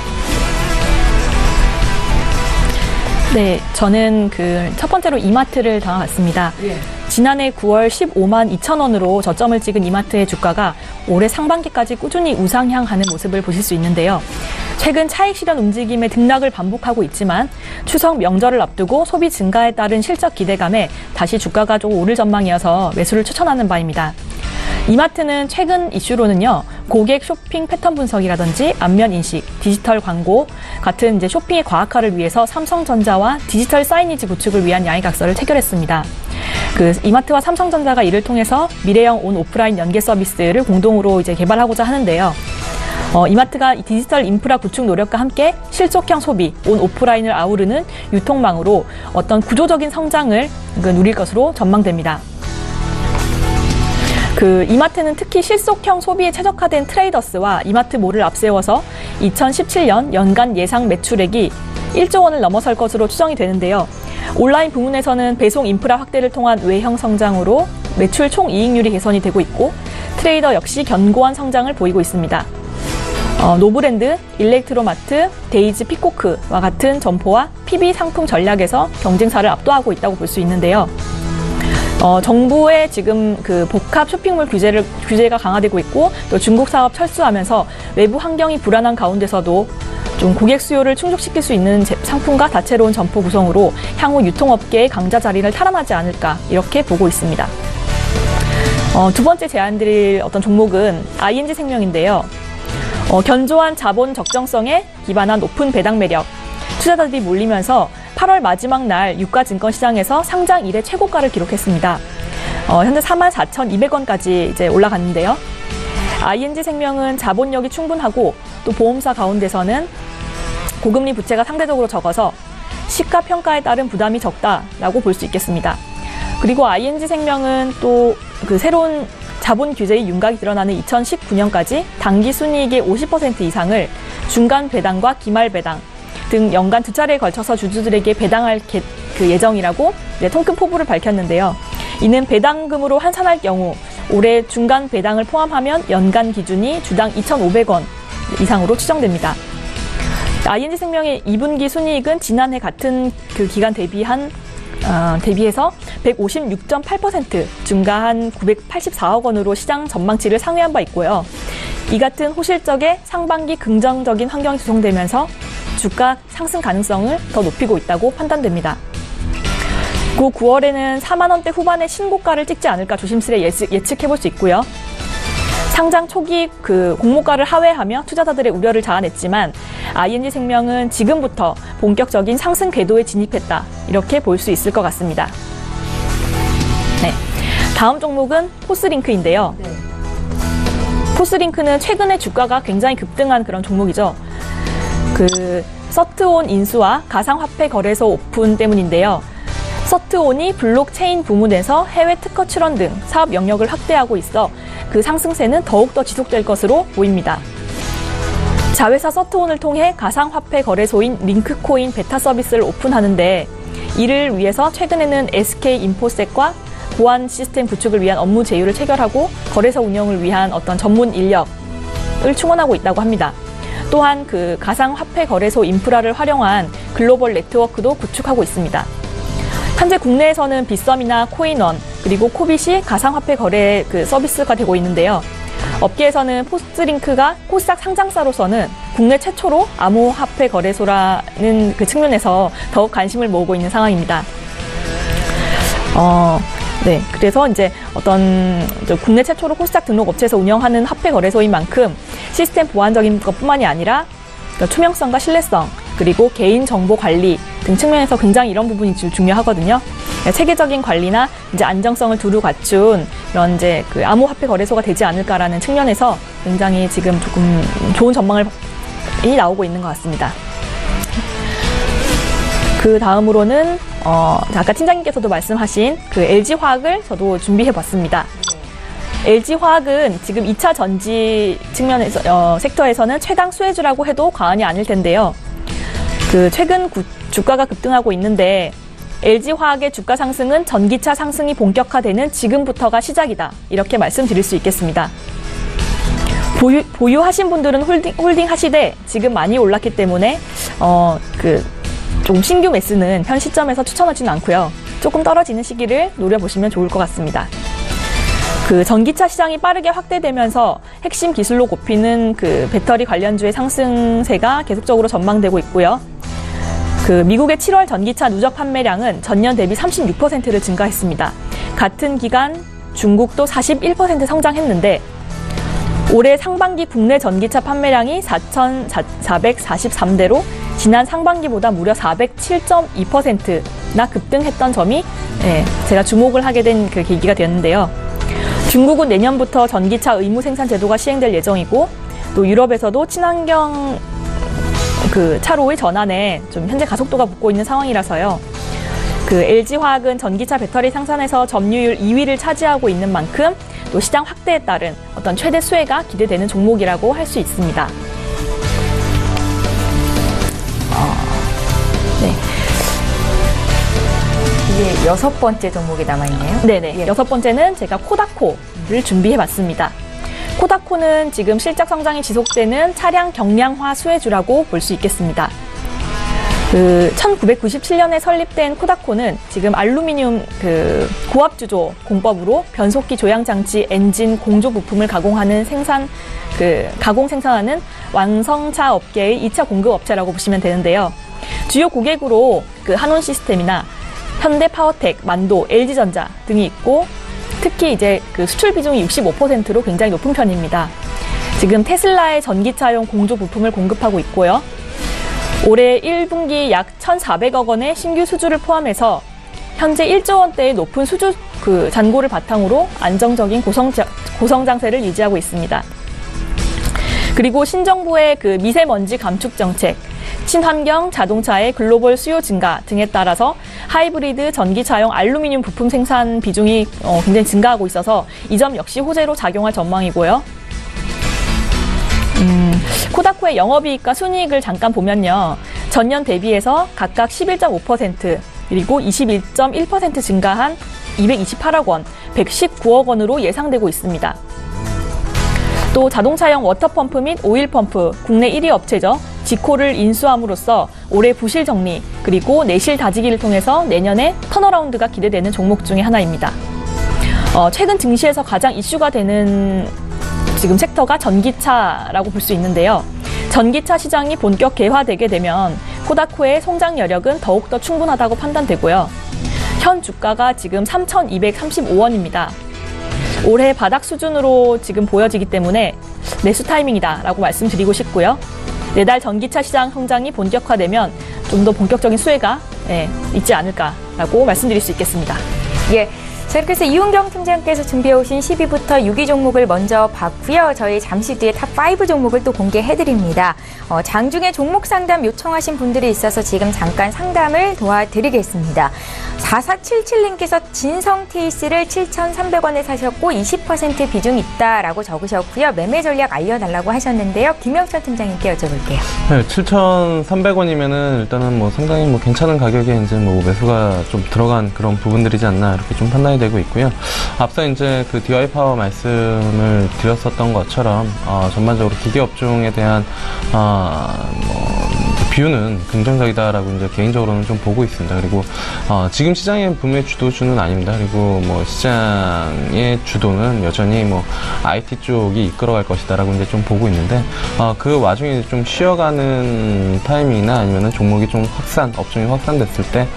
네, 저는 첫 번째로 이마트를 담아봤습니다. 예. 지난해 9월 15만 2천 원으로 저점을 찍은 이마트의 주가가 올해 상반기까지 꾸준히 우상향하는 모습을 보실 수 있는데요. 최근 차익 실현 움직임의 등락을 반복하고 있지만 추석 명절을 앞두고 소비 증가에 따른 실적 기대감에 다시 주가가 좀 오를 전망이어서 매수를 추천하는 바입니다. 이마트는 최근 이슈로는요, 고객 쇼핑 패턴 분석이라든지 안면 인식, 디지털 광고 같은 이제 쇼핑의 과학화를 위해서 삼성전자와 디지털 사이니지 구축을 위한 양해각서를 체결했습니다. 이마트와 삼성전자가 이를 통해서 미래형 온 오프라인 연계 서비스를 공동으로 이제 개발하고자 하는데요. 이마트가 디지털 인프라 구축 노력과 함께 실속형 소비, 온 오프라인을 아우르는 유통망으로 어떤 구조적인 성장을 누릴 것으로 전망됩니다. 이마트는 특히 실속형 소비에 최적화된 트레이더스와 이마트몰을 앞세워서 2017년 연간 예상 매출액이 1조 원을 넘어설 것으로 추정이 되는데요. 온라인 부문에서는 배송 인프라 확대를 통한 외형 성장으로 매출 총 이익률이 개선이 되고 있고, 트레이더 역시 견고한 성장을 보이고 있습니다. 노브랜드, 일렉트로마트, 데이즈 피코크와 같은 점포와 PB 상품 전략에서 경쟁사를 압도하고 있다고 볼 수 있는데요. 정부의 지금 복합 쇼핑몰 규제가 강화되고 있고, 또 중국 사업 철수하면서 외부 환경이 불안한 가운데서도 좀 고객 수요를 충족시킬 수 있는 상품과 다채로운 점포 구성으로 향후 유통업계의 강자 자리를 탈환하지 않을까, 이렇게 보고 있습니다. 두 번째 제안드릴 어떤 종목은 ING생명인데요. 견조한 자본 적정성에 기반한 높은 배당 매력, 투자자들이 몰리면서 8월 마지막 날 유가증권시장에서 상장 이래 최고가를 기록했습니다. 현재 44,200원까지 이제 올라갔는데요. ING생명은 자본력이 충분하고 또 보험사 가운데서는 고금리 부채가 상대적으로 적어서 시가 평가에 따른 부담이 적다라고 볼 수 있겠습니다. 그리고 ING생명은 또 새로운 자본 규제의 윤곽이 드러나는 2019년까지 당기 순이익의 50% 이상을 중간 배당과 기말 배당 등 연간 2차례에 걸쳐서 주주들에게 배당할 예정이라고 통큰 포부를 밝혔는데요. 이는 배당금으로 환산할 경우 올해 중간 배당을 포함하면 연간 기준이 주당 2,500원 이상으로 추정됩니다. ING생명의 2분기 순이익은 지난해 같은 그 기간 대비해서 156.8% 증가한 984억 원으로 시장 전망치를 상회한 바 있고요. 이 같은 호실적에 상반기 긍정적인 환경이 조성되면서 주가 상승 가능성을 더 높이고 있다고 판단됩니다. 9월에는 4만 원대 후반의 신고가를 찍지 않을까 조심스레 예측해볼 수 있고요. 상장 초기 그 공모가를 하회하며 투자자들의 우려를 자아냈지만 ING생명은 지금부터 본격적인 상승 궤도에 진입했다. 이렇게 볼 수 있을 것 같습니다. 네, 다음 종목은 포스링크인데요. 포스링크는 최근에 주가가 굉장히 급등한 그런 종목이죠. 그 서트온 인수와 가상화폐 거래소 오픈 때문인데요. 서트온이 블록체인 부문에서 해외 특허 출원 등 사업 영역을 확대하고 있어 그 상승세는 더욱더 지속될 것으로 보입니다. 자회사 서트온을 통해 가상화폐 거래소인 링크코인 베타 서비스를 오픈하는데 이를 위해서 최근에는 SK인포섹과 보안 시스템 구축을 위한 업무 제휴를 체결하고 거래소 운영을 위한 어떤 전문 인력을 충원하고 있다고 합니다. 또한 그 가상화폐 거래소 인프라를 활용한 글로벌 네트워크도 구축하고 있습니다. 현재 국내에서는 빗썸이나 코인원 그리고 코빗이 가상화폐 거래 그 서비스가 되고 있는데요. 업계에서는 포스링크가 코스닥 상장사로서는 국내 최초로 암호화폐 거래소라는 그 측면에서 더욱 관심을 모으고 있는 상황입니다. 네, 그래서 이제 어떤 국내 최초로 코스닥 등록 업체에서 운영하는 화폐 거래소인 만큼 시스템 보안적인 것뿐만이 아니라 투명성과 신뢰성 그리고 개인 정보 관리 등 측면에서 굉장히 이런 부분이 중요하거든요. 체계적인 관리나 이제 안정성을 두루 갖춘 이런 이제 그 암호화폐 거래소가 되지 않을까라는 측면에서 굉장히 지금 조금 좋은 전망이 나오고 있는 것 같습니다. 그 다음으로는 아까 팀장님께서도 말씀하신 그 LG화학을 저도 준비해봤습니다. LG화학은 지금 2차 전지 측면에서 섹터에서는 최강 수혜주라고 해도 과언이 아닐 텐데요. 그 최근 주가가 급등하고 있는데 LG화학의 주가 상승은 전기차 상승이 본격화되는 지금부터가 시작이다. 이렇게 말씀드릴 수 있겠습니다. 보유하신 분들은 홀딩 하시되 지금 많이 올랐기 때문에 좀 신규 매수는 현 시점에서 추천하지는 않고요. 조금 떨어지는 시기를 노려보시면 좋을 것 같습니다. 그 전기차 시장이 빠르게 확대되면서 핵심 기술로 꼽히는 그 배터리 관련주의 상승세가 계속적으로 전망되고 있고요. 그 미국의 7월 전기차 누적 판매량은 전년 대비 36%를 증가했습니다. 같은 기간 중국도 41% 성장했는데 올해 상반기 국내 전기차 판매량이 4,443대로 지난 상반기보다 무려 407.2%나 급등했던 점이 제가 주목을 하게 된 그 계기가 되었는데요. 중국은 내년부터 전기차 의무 생산 제도가 시행될 예정이고 또 유럽에서도 친환경 그 차로의 전환에 좀 현재 가속도가 붙고 있는 상황이라서요. 그 LG화학은 전기차 배터리 생산에서 점유율 2위를 차지하고 있는 만큼 또 시장 확대에 따른 어떤 최대 수혜가 기대되는 종목이라고 할 수 있습니다. 네. 이게 6번째 종목이 남아있네요. 네네. 예. 6번째는 제가 코다코를 준비해봤습니다. 코다코는 지금 실적 성장이 지속되는 차량 경량화 수혜주라고 볼 수 있겠습니다. 1997년에 설립된 코다코는 지금 알루미늄 고압주조 공법으로 변속기 조향 장치 엔진 공조 부품을 가공하는 가공 생산하는 완성차 업계의 2차 공급 업체라고 보시면 되는데요. 주요 고객으로 한온 시스템이나 현대파워텍, 만도, LG전자 등이 있고 특히 이제 수출 비중이 65%로 굉장히 높은 편입니다. 지금 테슬라의 전기차용 공조 부품을 공급하고 있고요. 올해 1분기 약 1,400억 원의 신규 수주를 포함해서 현재 1조 원대의 높은 수주 잔고를 바탕으로 안정적인 고성장세를 유지하고 있습니다. 그리고 신정부의 미세먼지 감축 정책, 친환경 자동차의 글로벌 수요 증가 등에 따라서 하이브리드 전기차용 알루미늄 부품 생산 비중이 굉장히 증가하고 있어서 이 점 역시 호재로 작용할 전망이고요. 코다코의 영업이익과 순이익을 잠깐 보면요. 전년 대비해서 각각 11.5% 그리고 21.1% 증가한 228억 원, 119억 원으로 예상되고 있습니다. 또 자동차용 워터펌프 및 오일펌프 국내 1위 업체죠. 지코를 인수함으로써 올해 부실 정리 그리고 내실 다지기를 통해서 내년에 턴어라운드가 기대되는 종목 중에 하나입니다. 최근 증시에서 가장 이슈가 되는 지금 섹터가 전기차라고 볼 수 있는데요. 전기차 시장이 본격 개화되게 되면 코다코의 성장 여력은 더욱더 충분하다고 판단되고요. 현 주가가 지금 3,235원입니다. 올해 바닥 수준으로 지금 보여지기 때문에 매수 타이밍이다라고 말씀드리고 싶고요. 내달 전기차 시장 성장이 본격화되면 좀 더 본격적인 수혜가 있지 않을까라고 말씀드릴 수 있겠습니다. 예. 자, 이렇게 해서 이훈경 팀장께서 준비해오신 10위부터 6위 종목을 먼저 봤고요. 저희 잠시 뒤에 탑5 종목을 또 공개해드립니다. 장중에 종목 상담 요청하신 분들이 있어서 지금 잠깐 상담을 도와드리겠습니다. 4477님께서 진성 TC를 7,300원에 사셨고 20% 비중 있다라고 적으셨고요. 매매 전략 알려달라고 하셨는데요. 김영철 팀장님께 여쭤볼게요. 네, 7,300원이면은 일단은 뭐 상당히 뭐 괜찮은 가격에 이제 뭐 매수가 좀 들어간 그런 부분들이지 않나 이렇게 좀 판단이 되고 있고요. 앞서 이제 그 DY 파워 말씀을 드렸었던 것처럼 전반적으로 기계 업종에 대한 뷰는 긍정적이다라고 이제 개인적으로는 좀 보고 있습니다. 그리고 지금 시장의 분명히 주도주는 아닙니다. 그리고 뭐 시장의 주도는 여전히 뭐 IT 쪽이 이끌어갈 것이다라고 이제 좀 보고 있는데 그 와중에 좀 쉬어가는 타이밍이나 아니면은 종목이 좀 업종이 확산됐을 때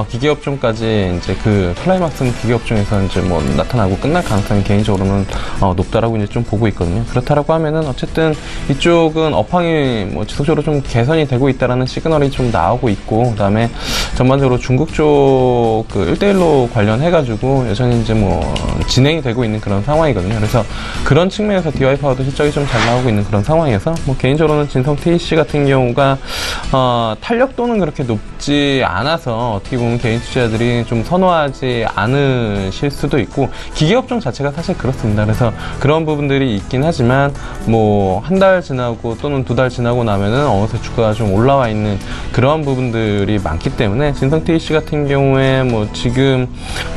기계 업종까지 이제 그 클라이막스는 기계 업종에서 이제 뭐 나타나고 끝날 가능성이 개인적으로는 높다라고 이제 좀 보고 있거든요. 그렇다라고 하면은 어쨌든 이쪽은 업황이 뭐 지속적으로 좀 개선이 되고 있다라는 시그널이 좀 나오고 있고, 그다음에 전반적으로 중국 쪽 그 1대1로 관련해가지고 여전히 이제 뭐 진행이 되고 있는 그런 상황이거든요. 그래서 그런 측면에서 DY 파워도 실적이 좀 잘 나오고 있는 그런 상황에서 뭐 개인적으로는 진성 TC 같은 경우가 탄력도는 그렇게 높지 않아서 어떻게 보면 개인 투자자들이 좀 선호하지 않으실 수도 있고, 기계업종 자체가 사실 그렇습니다. 그래서 그런 부분들이 있긴 하지만 뭐 한 달 지나고 또는 2달 지나고 나면은 어느새 주가가 좀 올라와 있는 그런 부분들이 많기 때문에 진성 TC 같은 경우에 뭐 지금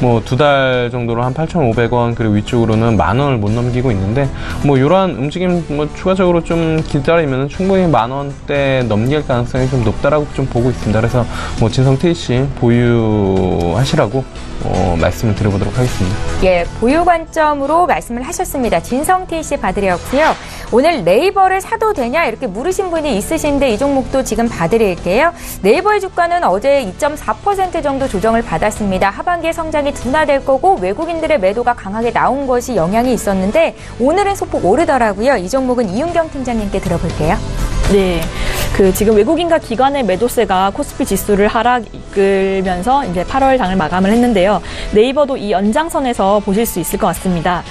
뭐 2달 정도로 한 8,500원 그리고 위쪽으로는 10,000원을 못 넘기고 있는데, 뭐 이러한 움직임 뭐 추가적으로 좀 기다리면 충분히 10,000원대 넘길 가능성이 좀 높다라고 좀 보고 있습니다. 그래서 뭐 진성 TC 보유하시라고 말씀을 드려보도록 하겠습니다. 예, 보유 관점으로 말씀을 하셨습니다. 진성 TC 봐드렸고요. 오늘 네이버를 사도 되냐 이렇게 물으신 분이 있으신데 이 종목도 지금 봐드릴게요. 네이버의 주가는 어제 2.4% 정도 조정을 받았습니다. 하반기에 성장이 둔화될 거고 외국인들의 매도가 강하게 나온 것이 영향이 있었는데 오늘은 소폭 오르더라고요. 이 종목은 이윤경 팀장님께 들어볼게요. 네, 지금 외국인과 기관의 매도세가 코스피 지수를 하락 이끌면서 이제 8월 장을 마감을 했는데요. 네이버도 이 연장선에서 보실 수 있을 것 같습니다.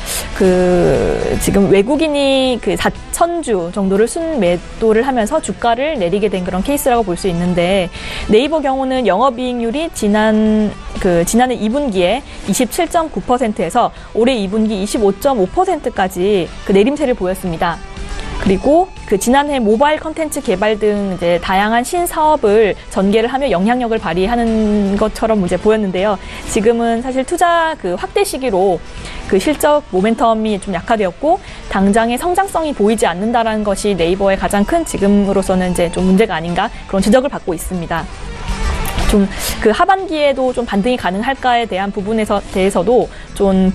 지금 외국인이 4,000주 정도를 순매도를 하면서 주가를 내리게 된 그런 케이스라고 볼 수 있는데, 네이버 경우는 영업이익률이 지난해 2분기에 27.9%에서 올해 2분기 25.5%까지 내림세를 보였습니다. 그리고 지난해 모바일 컨텐츠 개발 등 이제 다양한 신사업을 전개를 하며 영향력을 발휘하는 것처럼 이제 보였는데요. 지금은 사실 투자 확대 시기로 실적 모멘텀이 좀 약화되었고 당장의 성장성이 보이지 않는다라는 것이 네이버의 가장 큰 지금으로서는 이제 좀 문제가 아닌가 그런 지적을 받고 있습니다. 좀 하반기에도 좀 반등이 가능할까에 대한 대해서도 좀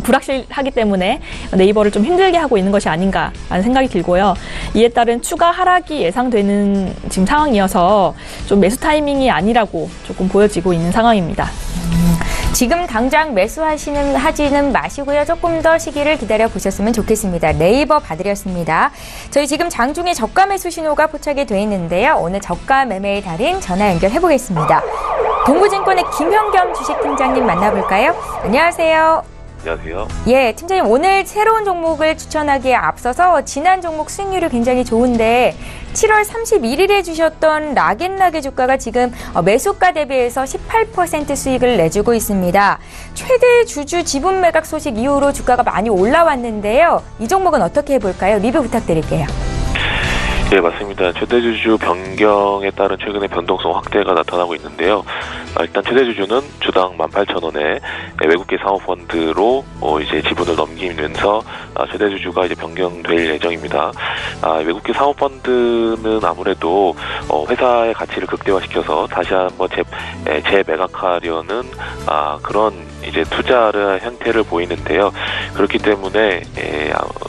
불확실하기 때문에 네이버를 좀 힘들게 하고 있는 것이 아닌가라는 생각이 들고요. 이에 따른 추가 하락이 예상되는 지금 상황이어서 좀 매수 타이밍이 아니라고 조금 보여지고 있는 상황입니다. 지금 당장 하지는 마시고요. 조금 더 시기를 기다려 보셨으면 좋겠습니다. 네이버 봐드렸습니다. 저희 지금 장중에 저가 매수 신호가 포착이 돼 있는데요. 오늘 저가 매매의 달인 전화 연결해 보겠습니다. 동부증권의 김현겸 주식팀장님 만나볼까요? 안녕하세요. 안녕하세요. 예, 팀장님 오늘 새로운 종목을 추천하기에 앞서서 지난 종목 수익률이 굉장히 좋은데 7월 31일에 주셨던 락앤락의 주가가 지금 매수가 대비해서 18% 수익을 내주고 있습니다. 최대 주주 지분 매각 소식 이후로 주가가 많이 올라왔는데요. 이 종목은 어떻게 해볼까요? 리뷰 부탁드릴게요. 네, 맞습니다. 최대주주 변경에 따른 최근의 변동성 확대가 나타나고 있는데요. 일단 최대주주는 주당 18,000원에 외국계 사모펀드로 이제 지분을 넘기면서 최대주주가 이제 변경될 예정입니다. 외국계 사모펀드는 아무래도 회사의 가치를 극대화시켜서 다시 한번 재매각하려는 그런 이제 투자를 형태를 보이는데요. 그렇기 때문에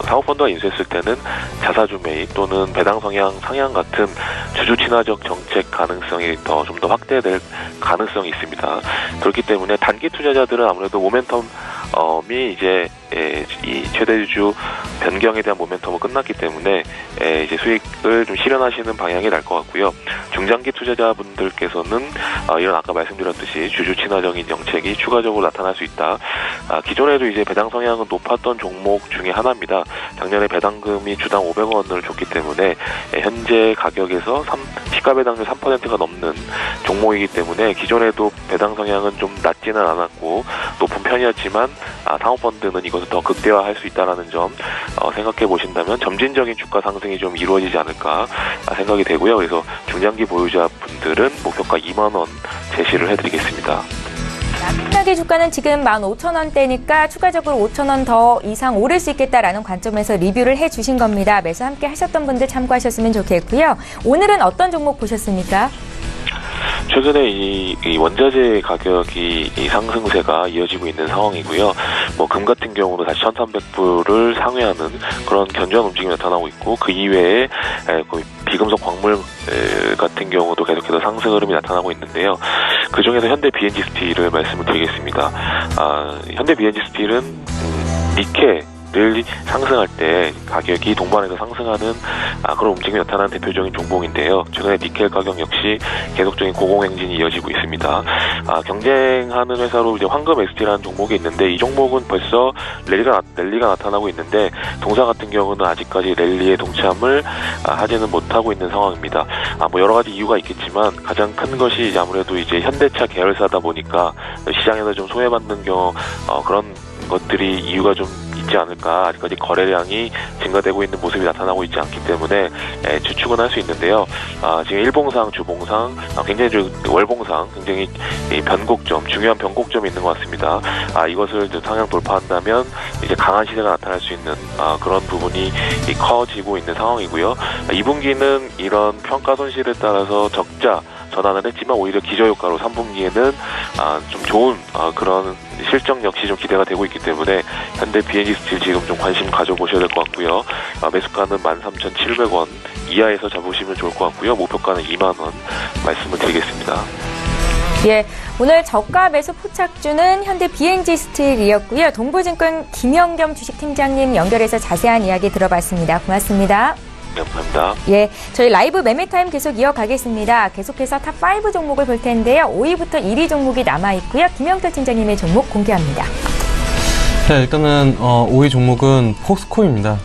사모펀드가 인수했을 때는 자사주 매입 또는 배당 성향 상향 같은 주주 친화적 정책 가능성이 좀 더 확대될 가능성이 있습니다. 그렇기 때문에 단기 투자자들은 아무래도 모멘텀이 이제 이 최대주주 변경에 대한 모멘텀은 끝났기 때문에 이제 수익을 좀 실현하시는 방향이 날 것 같고요. 중장기 투자자분들께서는 이런 아까 말씀드렸듯이 주주 친화적인 정책이 추가적으로 나타날 수 있다. 기존에도 이제 배당 성향은 높았던 종목 중에 하나입니다. 작년에 배당금이 주당 500원을 줬기 때문에 현재 가격에서 시가 배당률 3%가 넘는 종목이기 때문에 기존에도 배당 성향은 좀 낮지는 않았고 높은 편이었지만 사모펀드는 이것을 더 극대화할 수 있다는 점 생각해 보신다면 점진적인 주가 상승이 좀 이루어지지 않을까 생각이 되고요. 그래서 중장기 보유자분들은 목표가 2만 원 제시를 해드리겠습니다. 코스닥의 주가는 지금 15,000원대니까 추가적으로 5,000원 더 이상 오를 수 있겠다라는 관점에서 리뷰를 해주신 겁니다. 매수 함께 하셨던 분들 참고하셨으면 좋겠고요. 오늘은 어떤 종목 보셨습니까? 최근에 이 원자재 가격이 이 상승세가 이어지고 있는 상황이고요. 금 같은 경우도 다시 1,300불을 상회하는 그런 견조한 움직임이 나타나고 있고, 그 이외에 비금속 광물 같은 경우도 계속해서 상승 흐름이 나타나고 있는데요. 그 중에서 현대 B&G 스틸을 말씀을 드리겠습니다. 현대 B&G 스틸은 니켈을 상승할 때 가격이 동반해서 상승하는 그런 움직임이 나타나는 대표적인 종목인데요. 최근에 니켈 가격 역시 계속적인 고공행진이 이어지고 있습니다. 경쟁하는 회사로 이제 황금 ST라는 종목이 있는데, 이 종목은 벌써 랠리가 나타나고 있는데 동사 같은 경우는 아직까지 랠리에 동참을 하지는 못하고 있는 상황입니다. 여러 가지 이유가 있겠지만 가장 큰 것이 이제 아무래도 이제 현대차 계열사다 보니까 시장에서 좀 소외받는 경우 그런 것들이 이유가 좀 있지 않을까. 아직까지 거래량이 증가되고 있는 모습이 나타나고 있지 않기 때문에 추측은 할 수 있는데요. 지금 일봉상, 주봉상, 굉장히 월봉상 굉장히 중요한 변곡점이 있는 것 같습니다. 이것을 상향 돌파한다면 이제 강한 시세가 나타날 수 있는 그런 부분이 커지고 있는 상황이고요. 2분기는 이런 평가 손실에 따라서 적자 전환을 했지만 오히려 기저효과로 3분기에는 좀 좋은 그런 실적 역시 좀 기대가 되고 있기 때문에 현대 B&G 스틸 지금 좀 관심 가져보셔야 될 것 같고요. 매수가는 13,700원 이하에서 잡으시면 좋을 것 같고요. 목표가는 2만 원 말씀을 드리겠습니다. 예, 오늘 저가 매수 포착주는 현대 B&G 스틸이었고요. 동부증권 김영겸 주식팀장님 연결해서 자세한 이야기 들어봤습니다. 고맙습니다. 네, 감사합니다. 예, 저희 라이브 매매타임 계속 이어가겠습니다. 계속해서 탑5 종목을 볼 텐데요. 5위부터 1위 종목이 남아있고요. 김영철 팀장님의 종목 공개합니다. 네, 일단은 5위 종목은 폭스코입니다.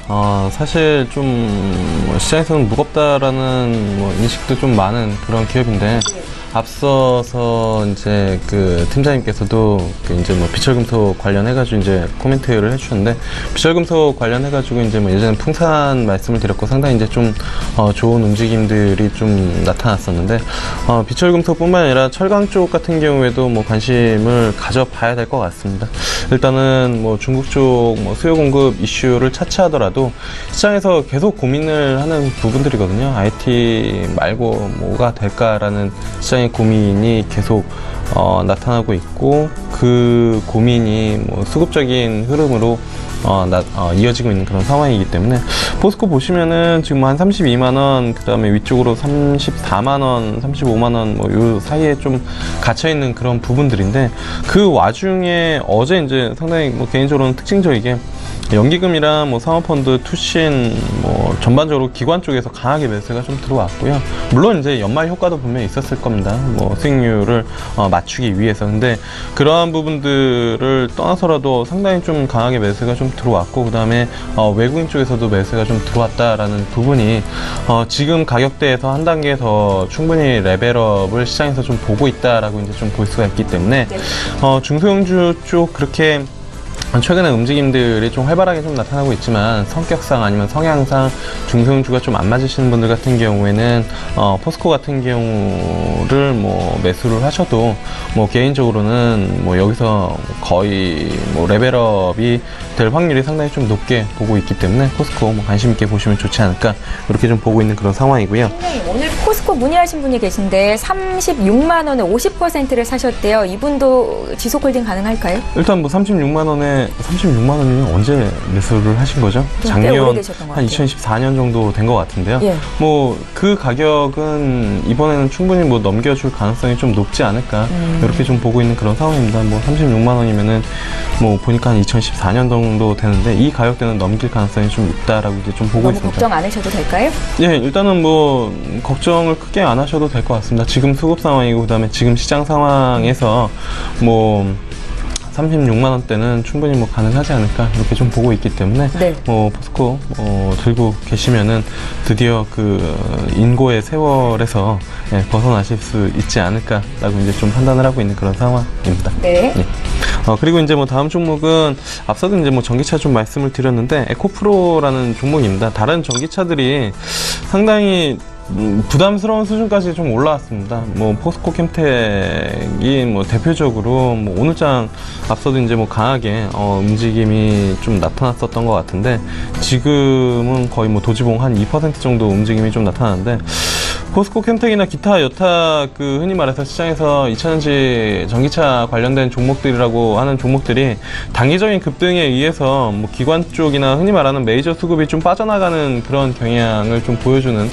사실 좀 시장에서는 무겁다라는 인식도 좀 많은 그런 기업인데, 앞서서 이제 그 팀장님께서도 이제 비철금속 관련해가지고 이제 코멘트를 해주셨는데, 비철금속 관련해가지고 이제 예전에 풍산 말씀을 드렸고 상당히 이제 좀 좋은 움직임들이 좀 나타났었는데, 비철금속뿐만 아니라 철강 쪽 같은 경우에도 관심을 가져봐야 될 것 같습니다. 일단은 중국 쪽 수요 공급 이슈를 차치하더라도 시장에서 계속 고민을 하는 부분들이거든요. IT 말고 뭐가 될까라는 시장의 고민이 계속 나타나고 있고, 그 고민이 수급적인 흐름으로 이어지고 있는 그런 상황이기 때문에, 포스코 보시면은 지금 한 32만원, 그 다음에 위쪽으로 34만원, 35만원, 요 사이에 좀 갇혀있는 그런 부분들인데, 그 와중에 어제 이제 상당히 개인적으로는 특징적이게 연기금이랑 사모펀드, 투신, 전반적으로 기관 쪽에서 강하게 매수가 좀 들어왔고요. 물론 이제 연말 효과도 분명히 있었을 겁니다. 수익률을 맞추기 위해서. 근데 그러한 부분들을 떠나서라도 상당히 좀 강하게 매수가 좀 들어왔고, 그 다음에 외국인 쪽에서도 매수가 좀 들어왔다라는 부분이 지금 가격대에서 한 단계 더 충분히 레벨업을 시장에서 좀 보고 있다라고 이제 좀 볼 수가 있기 때문에, 중소형주 쪽 그렇게 최근에 움직임들이 좀 활발하게 좀 나타나고 있지만 성격상 아니면 성향상 중소형주가 좀 안 맞으시는 분들 같은 경우에는 포스코 같은 경우를 뭐 매수를 하셔도 뭐 개인적으로는 뭐 여기서 거의 뭐 레벨업이 될 확률이 상당히 좀 높게 보고 있기 때문에 포스코 뭐 관심 있게 보시면 좋지 않을까 이렇게 좀 보고 있는 그런 상황이고요. 네, 오늘 포스코 문의하신 분이 계신데 36만 원에 50%를 사셨대요. 이분도 지속홀딩 가능할까요? 일단 뭐 36만 원이면 언제 매수를 하신 거죠? 작년 한 2014년 정도 된 것 같은데요. 예. 뭐 그 가격은 이번에는 충분히 뭐 넘겨줄 가능성이 좀 높지 않을까 이렇게 좀 보고 있는 그런 상황입니다. 뭐 36만 원이면은 뭐 보니까 한 2014년 정도 되는데 이 가격대는 넘길 가능성이 좀 있다라고 이제 좀 보고 너무 있습니다. 걱정 안 하셔도 될까요? 예, 일단은 뭐 걱정을 크게 안 하셔도 될 것 같습니다. 지금 수급 상황이고 그다음에 지금 시장 상황에서 뭐 36만 원대는 충분히 뭐 가능하지 않을까 이렇게 좀 보고 있기 때문에 네. 포스코 들고 계시면은 드디어 그 인고의 세월에서 벗어나실 수 있지 않을까라고 이제 좀 판단을 하고 있는 그런 상황입니다. 네. 예. 그리고 이제 뭐 다음 종목은 앞서도 이제 뭐 전기차 좀 말씀을 드렸는데 에코프로라는 종목입니다. 다른 전기차들이 상당히 부담스러운 수준까지 좀 올라왔습니다. 뭐 포스코 캠텍이 뭐 대표적으로 뭐 오늘장 앞서도 이제 뭐 강하게 움직임이 좀 나타났었던 것 같은데 지금은 거의 뭐 도지봉 한 2% 정도 움직임이 좀 나타나는데 포스코 캠텍이나 기타 여타 그 흔히 말해서 시장에서 2차전지 전기차 관련된 종목들이라고 하는 종목들이 단기적인 급등에 의해서 뭐 기관 쪽이나 흔히 말하는 메이저 수급이 좀 빠져나가는 그런 경향을 좀 보여주는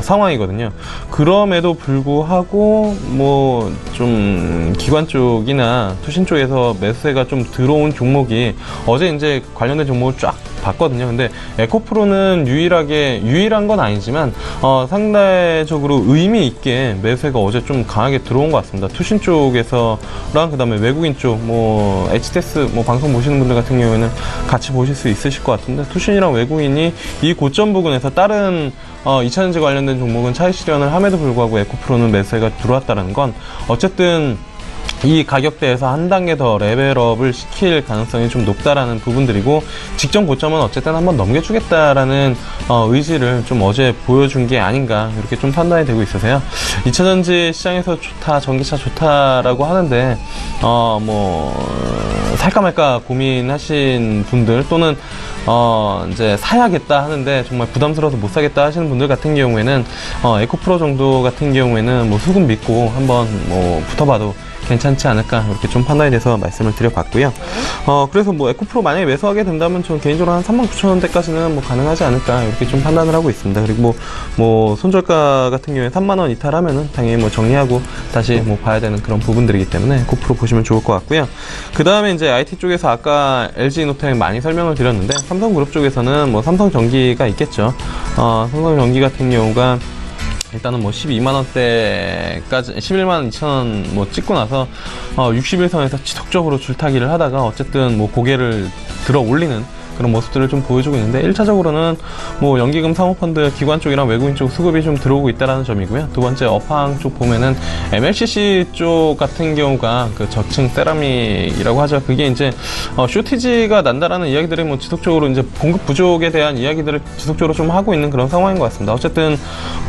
상황이거든요. 그럼에도 불구하고 뭐 좀 기관 쪽이나 투신 쪽에서 매수세가 좀 들어온 종목이 어제 이제 관련된 종목을 쫙 봤거든요. 근데 에코프로는 유일한 건 아니지만 상대적으로 의미 있게 매수세가 어제 좀 강하게 들어온 것 같습니다. 투신 쪽에서랑 그다음에 외국인 쪽 뭐 HTS 뭐 방송 보시는 분들 같은 경우에는 같이 보실 수 있으실 것 같은데 투신이랑 외국인이 이 고점 부근에서 다른 2차전지 관련된 종목은 차익 실현을 함에도 불구하고 에코프로는 매수세가 들어왔다는 건 어쨌든 이 가격대에서 한 단계 더 레벨업을 시킬 가능성이 좀 높다라는 부분들이고 직전 고점은 어쨌든 한번 넘겨주겠다라는 의지를 좀 어제 보여준 게 아닌가 이렇게 좀 판단이 되고 있어서요. 2차전지 시장에서 좋다, 전기차 좋다라고 하는데 뭐 살까 말까 고민하신 분들 또는 이제 사야겠다 하는데 정말 부담스러워서 못 사겠다 하시는 분들 같은 경우에는 에코프로 정도 같은 경우에는 뭐 수급 믿고 한번 뭐 붙어봐도 괜찮지 않을까 이렇게 좀 판단이 돼서 말씀을 드려봤고요. 그래서 뭐 에코프로 만약에 매수하게 된다면 저는 개인적으로 한 39,000원대까지는 뭐 가능하지 않을까 이렇게 좀 판단을 하고 있습니다. 그리고 뭐 손절가 같은 경우에 3만원 이탈하면은 당연히 뭐 정리하고 다시 뭐 봐야 되는 그런 부분들이기 때문에 에코프로 보시면 좋을 것 같고요. 그 다음에 이제 IT 쪽에서 아까 LG이노텍 많이 설명을 드렸는데 삼성그룹 쪽에서는 뭐 삼성전기가 있겠죠. 삼성전기 같은 경우가 일단은 뭐 12만원대까지 11만 2천원 뭐 찍고 나서 60일선에서 지속적으로 줄타기를 하다가 어쨌든 뭐 고개를 들어 올리는 그런 모습들을 좀 보여주고 있는데 1차적으로는 뭐 연기금 사모펀드 기관 쪽이랑 외국인 쪽 수급이 좀 들어오고 있다는 점이고요. 두 번째 업황 쪽 보면은 MLCC 쪽 같은 경우가 그 저층 세라믹이라고 하죠. 그게 이제 쇼티지가 난다라는 이야기들이 뭐 지속적으로 이제 공급 부족에 대한 이야기들을 지속적으로 좀 하고 있는 그런 상황인 것 같습니다. 어쨌든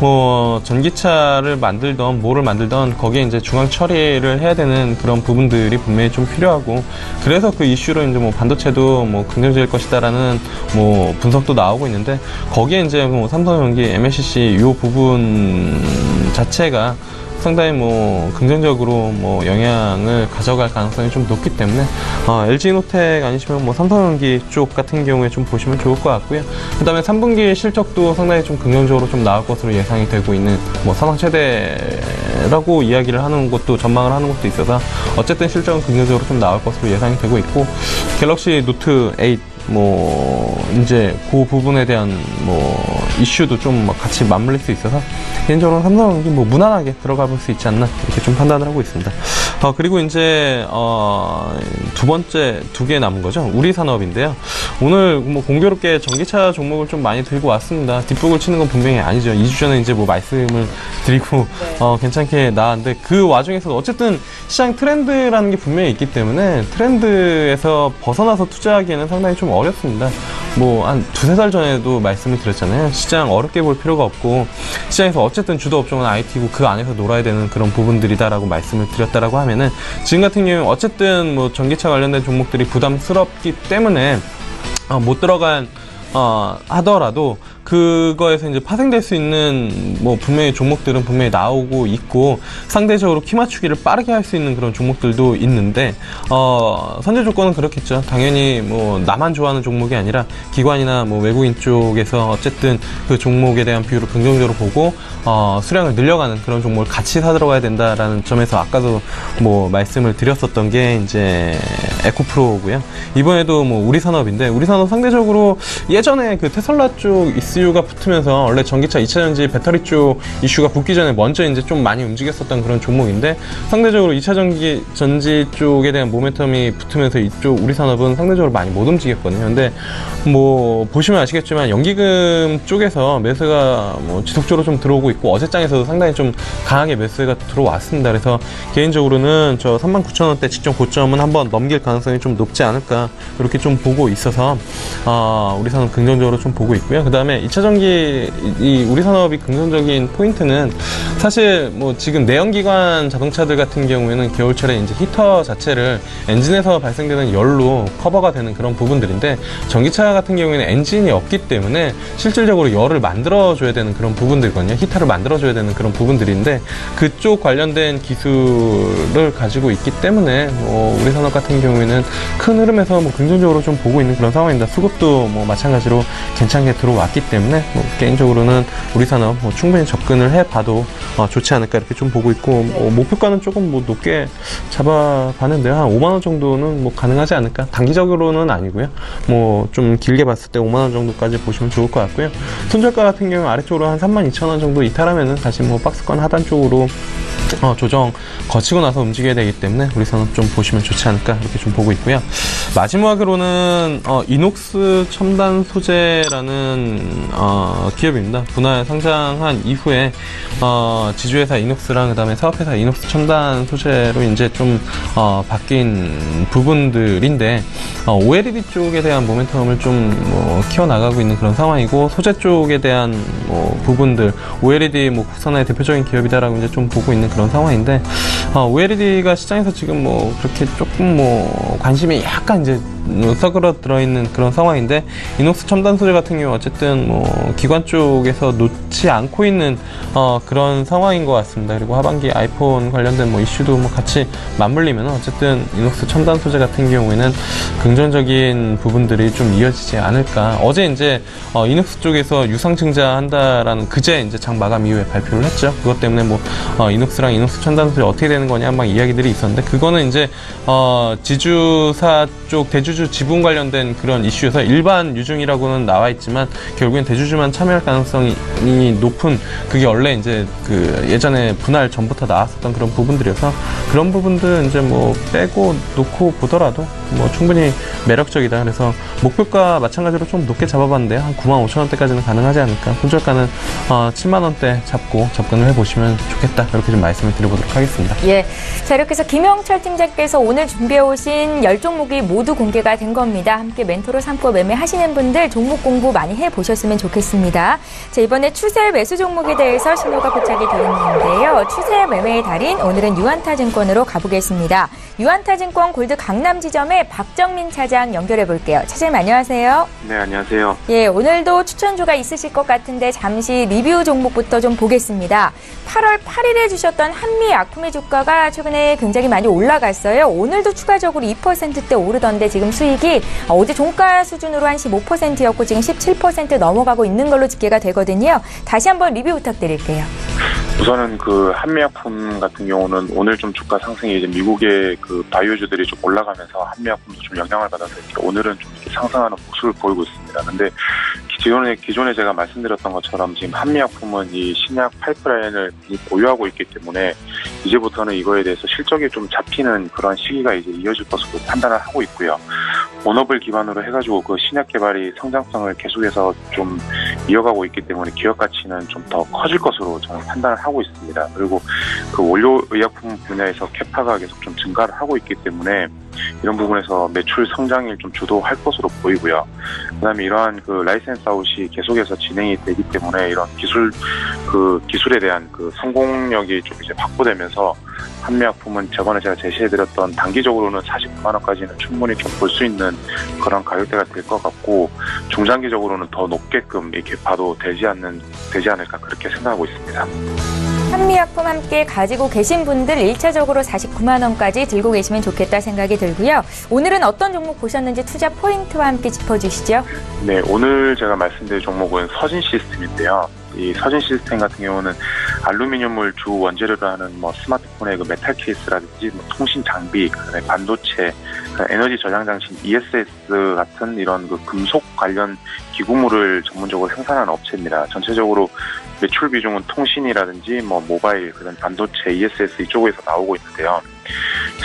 뭐 전기차를 만들던 뭐를 만들던 거기에 이제 중앙 처리를 해야 되는 그런 부분들이 분명히 좀 필요하고 그래서 그 이슈로 이제 뭐 반도체도 뭐 긍정적일 것이다. 라는 뭐 분석도 나오고 있는데 거기에 이제 뭐 삼성전기, MLCC 요 부분 자체가 상당히 뭐 긍정적으로 뭐 영향을 가져갈 가능성이 좀 높기 때문에 LG이노텍 아니시면 뭐 삼성전기 쪽 같은 경우에 좀 보시면 좋을 것 같고요. 그 다음에 3분기 실적도 상당히 좀 긍정적으로 좀 나올 것으로 예상이 되고 있는 뭐 사상 최대라고 이야기를 하는 것도 전망을 하는 것도 있어서 어쨌든 실적은 긍정적으로 좀 나올 것으로 예상이 되고 있고 갤럭시 노트 8 이제 그 부분에 대한 이슈도 좀 같이 맞물릴 수 있어서 개인적으로 삼성전기 무난하게 들어가 볼 수 있지 않나 이렇게 좀 판단을 하고 있습니다. 그리고 이제 두 번째 2개 남은 거죠. 우리산업인데요. 오늘 공교롭게 전기차 종목을 좀 많이 들고 왔습니다. 뒷북을 치는 건 분명히 아니죠. 2주 전에 이제 말씀을 드리고 괜찮게 나왔는데 그 와중에서도 어쨌든 시장 트렌드라는 게 분명히 있기 때문에 트렌드에서 벗어나서 투자하기에는 상당히 좀 어렵습니다. 한 2-3달 전에도 말씀을 드렸잖아요. 시장 어렵게 볼 필요가 없고 시장에서 어쨌든 주도 업종은 IT고 그 안에서 놀아야 되는 그런 부분들이다라고 말씀을 드렸다라고 하면은 지금 같은 경우에 어쨌든 전기차 관련된 종목들이 부담스럽기 때문에 못 들어간 하더라도 그거에서 이제 파생될 수 있는 분명히 종목들은 분명히 나오고 있고 상대적으로 키 맞추기를 빠르게 할 수 있는 그런 종목들도 있는데 선제 조건은 그렇겠죠. 당연히 나만 좋아하는 종목이 아니라 기관이나 외국인 쪽에서 어쨌든 그 종목에 대한 비율을 긍정적으로 보고 수량을 늘려가는 그런 종목을 같이 사 들어가야 된다라는 점에서 아까도 말씀을 드렸었던 게 이제 에코프로고요. 이번에도 우리산업인데 우리산업 상대적으로 예전에 그 테슬라 쪽 이슈가 붙으면서 원래 전기차 2차전지 배터리 쪽 이슈가 붙기 전에 먼저 이제 좀 많이 움직였었던 그런 종목인데 상대적으로 2차 전지 쪽에 대한 모멘텀이 붙으면서 이쪽 우리산업은 상대적으로 많이 못 움직였거든요. 근데 보시면 아시겠지만 연기금 쪽에서 매수가 지속적으로 좀 들어오고 있고 어제장에서도 상당히 좀 강하게 매수가 들어왔습니다. 그래서 개인적으로는 저 39,000원대 직전 고점은 한번 넘길 가능성이 좀 높지 않을까 이렇게 좀 보고 있어서 우리산업 긍정적으로 좀 보고 있고요. 그 다음에 2차전기 이 우리산업이 긍정적인 포인트는 사실 지금 내연기관 자동차들 같은 경우에는 겨울철에 이제 히터 자체를 엔진에서 발생되는 열로 커버가 되는 그런 부분들인데 전기차 같은 경우에는 엔진이 없기 때문에 실질적으로 열을 만들어줘야 되는 그런 부분들이거든요. 히터를 만들어줘야 되는 그런 부분들인데 그쪽 관련된 기술을 가지고 있기 때문에 우리산업 같은 경우에는 큰 흐름에서 긍정적으로 좀 보고 있는 그런 상황입니다. 수급도 마찬가지로 괜찮게 들어왔기 때문에 개인적으로는 우리산업 충분히 접근을 해봐도 좋지 않을까 이렇게 좀 보고 있고 목표가는 조금 높게 잡아봤는데요. 한 5만원 정도는 가능하지 않을까. 단기적으로는 아니고요. 좀 길게 봤을 때 5만원 정도까지 보시면 좋을 것 같고요. 손절가 같은 경우 아래쪽으로 한 32,000원 정도 이탈하면은 다시 박스권 하단 쪽으로 조정 거치고 나서 움직여야 되기 때문에 우리산업 좀 보시면 좋지 않을까 이렇게 좀 보고 있고요. 마지막으로는 이녹스 첨단 소재라는 기업입니다. 분할 상장한 이후에 지주회사 이녹스랑 그다음에 사업회사 이녹스 첨단 소재로 이제 좀 바뀐 부분들인데 OLED 쪽에 대한 모멘텀을 좀 키워나가고 있는 그런 상황이고 소재 쪽에 대한 부분들 OLED 국산화의 대표적인 기업이다라고 이제 좀 보고 있는 그런 상황인데 OLED가 시장에서 지금 그렇게 조금 관심이 약간 이제 서그러들어 있는 그런 상황인데 이녹스 첨단 소재 같은 경우 어쨌든 기관 쪽에서 놓지 않고 있는 그런 상황인 것 같습니다. 그리고 하반기 아이폰 관련된 이슈도 같이 맞물리면 어쨌든 이녹스 첨단 소재 같은 경우에는 긍정적인 부분들이 좀 이어지지 않을까. 어제 이제 이녹스 쪽에서 유상 증자한다라는 그제 이제 장 마감 이후에 발표를 했죠. 그것 때문에 이녹스랑 이녹스 첨단 소재 어떻게 되는 거냐 막 이야기들이 있었는데 그거는 이제 지주사 쪽 대주주 지분 관련된 그런 이슈에서 일반 유증이라고는 나와 있지만 결국엔 대주주만 참여할 가능성이 높은 그게 원래 이제 그 예전에 분할 전부터 나왔었던 그런 부분들이어서 그런 부분들 이제 빼고 놓고 보더라도 충분히 매력적이다. 그래서 목표가 마찬가지로 좀 높게 잡아봤는데 한 95,000원대까지는 가능하지 않을까. 손절가는 7만원대 잡고 접근을 해보시면 좋겠다. 이렇게 좀 말씀을 드려보도록 하겠습니다. 예. 자, 이렇게 해서 김영철 팀장께서 오늘 준비해오신 10종목이 모두 공개가 된 겁니다. 함께 멘토로 삼고 매매하시는 분들 종목 공부 많이 해보셨으면 좋겠습니다. 자, 이번에 추세 매수 종목에 대해서 신호가 포착이 되어 있는데요. 추세 매매의 달인 오늘은 유안타증권으로 가보겠습니다. 유안타증권 골드 강남 지점에 박정민 차장 연결해 볼게요. 차장님 안녕하세요. 네, 안녕하세요. 예, 오늘도 추천주가 있으실 것 같은데 잠시 리뷰 종목부터 좀 보겠습니다. 8월 8일에 주셨던 한미약품의 주가 주가가 최근에 굉장히 많이 올라갔어요. 오늘도 추가적으로 2%대 오르던데 지금 수익이 어제 종가 수준으로 한 15%였고 지금 17% 넘어가고 있는 걸로 집계가 되거든요. 다시 한번 리뷰 부탁드릴게요. 우선은 그 한미약품 같은 경우는 오늘 좀 주가 상승이 이제 미국의 그 바이오주들이 좀 올라가면서 한미약품도 좀 영향을 받아서 이렇게 오늘은 좀 이렇게 상승하는 모습을 보이고 있습니다. 근데 기존에 제가 말씀드렸던 것처럼 지금 한미약품은 이 신약 파이프라인을 보유하고 있기 때문에 이제부터는 이거에 대해서 실적이 좀 잡히는 그런 시기가 이제 이어질 것으로 판단을 하고 있고요. 본업을 기반으로 해가지고 그 신약 개발이 성장성을 계속해서 좀 이어가고 있기 때문에 기업 가치는 좀 더 커질 것으로 저는 판단을 하고 있습니다. 그리고 그 원료의약품 분야에서 캐파가 계속 좀 증가를 하고 있기 때문에 이런 부분에서 매출 성장을 좀 주도할 것으로 보이고요. 그다음에 이러한 그 라이센스 아웃이 계속해서 진행이 되기 때문에 이런 기술에 대한 그 성공력이 좀 이제 확보되면서 한미약품은 저번에 제가 제시해드렸던 단기적으로는 49만 원까지는 충분히 좀 볼 수 있는 그런 가격대가 될 것 같고 중장기적으로는 더 높게끔 이렇게 봐도 되지 않을까 그렇게 생각하고 있습니다. 한미약품 함께 가지고 계신 분들 1차적으로 49만 원까지 들고 계시면 좋겠다 생각이 들고요. 오늘은 어떤 종목 보셨는지 투자 포인트와 함께 짚어주시죠. 네, 오늘 제가 말씀드릴 종목은 서진 시스템인데요. 이 서진 시스템 같은 경우는 알루미늄을 주 원재료로 하는 뭐 스마트폰의 그 메탈 케이스라든지 뭐 통신 장비, 그다음에 반도체, 에너지 저장 장치 ESS 같은 이런 그 금속 관련 기구물을 전문적으로 생산하는 업체입니다. 전체적으로 매출 비중은 통신이라든지 뭐 모바일, 그다음 반도체, ESS 이쪽에서 나오고 있는데요.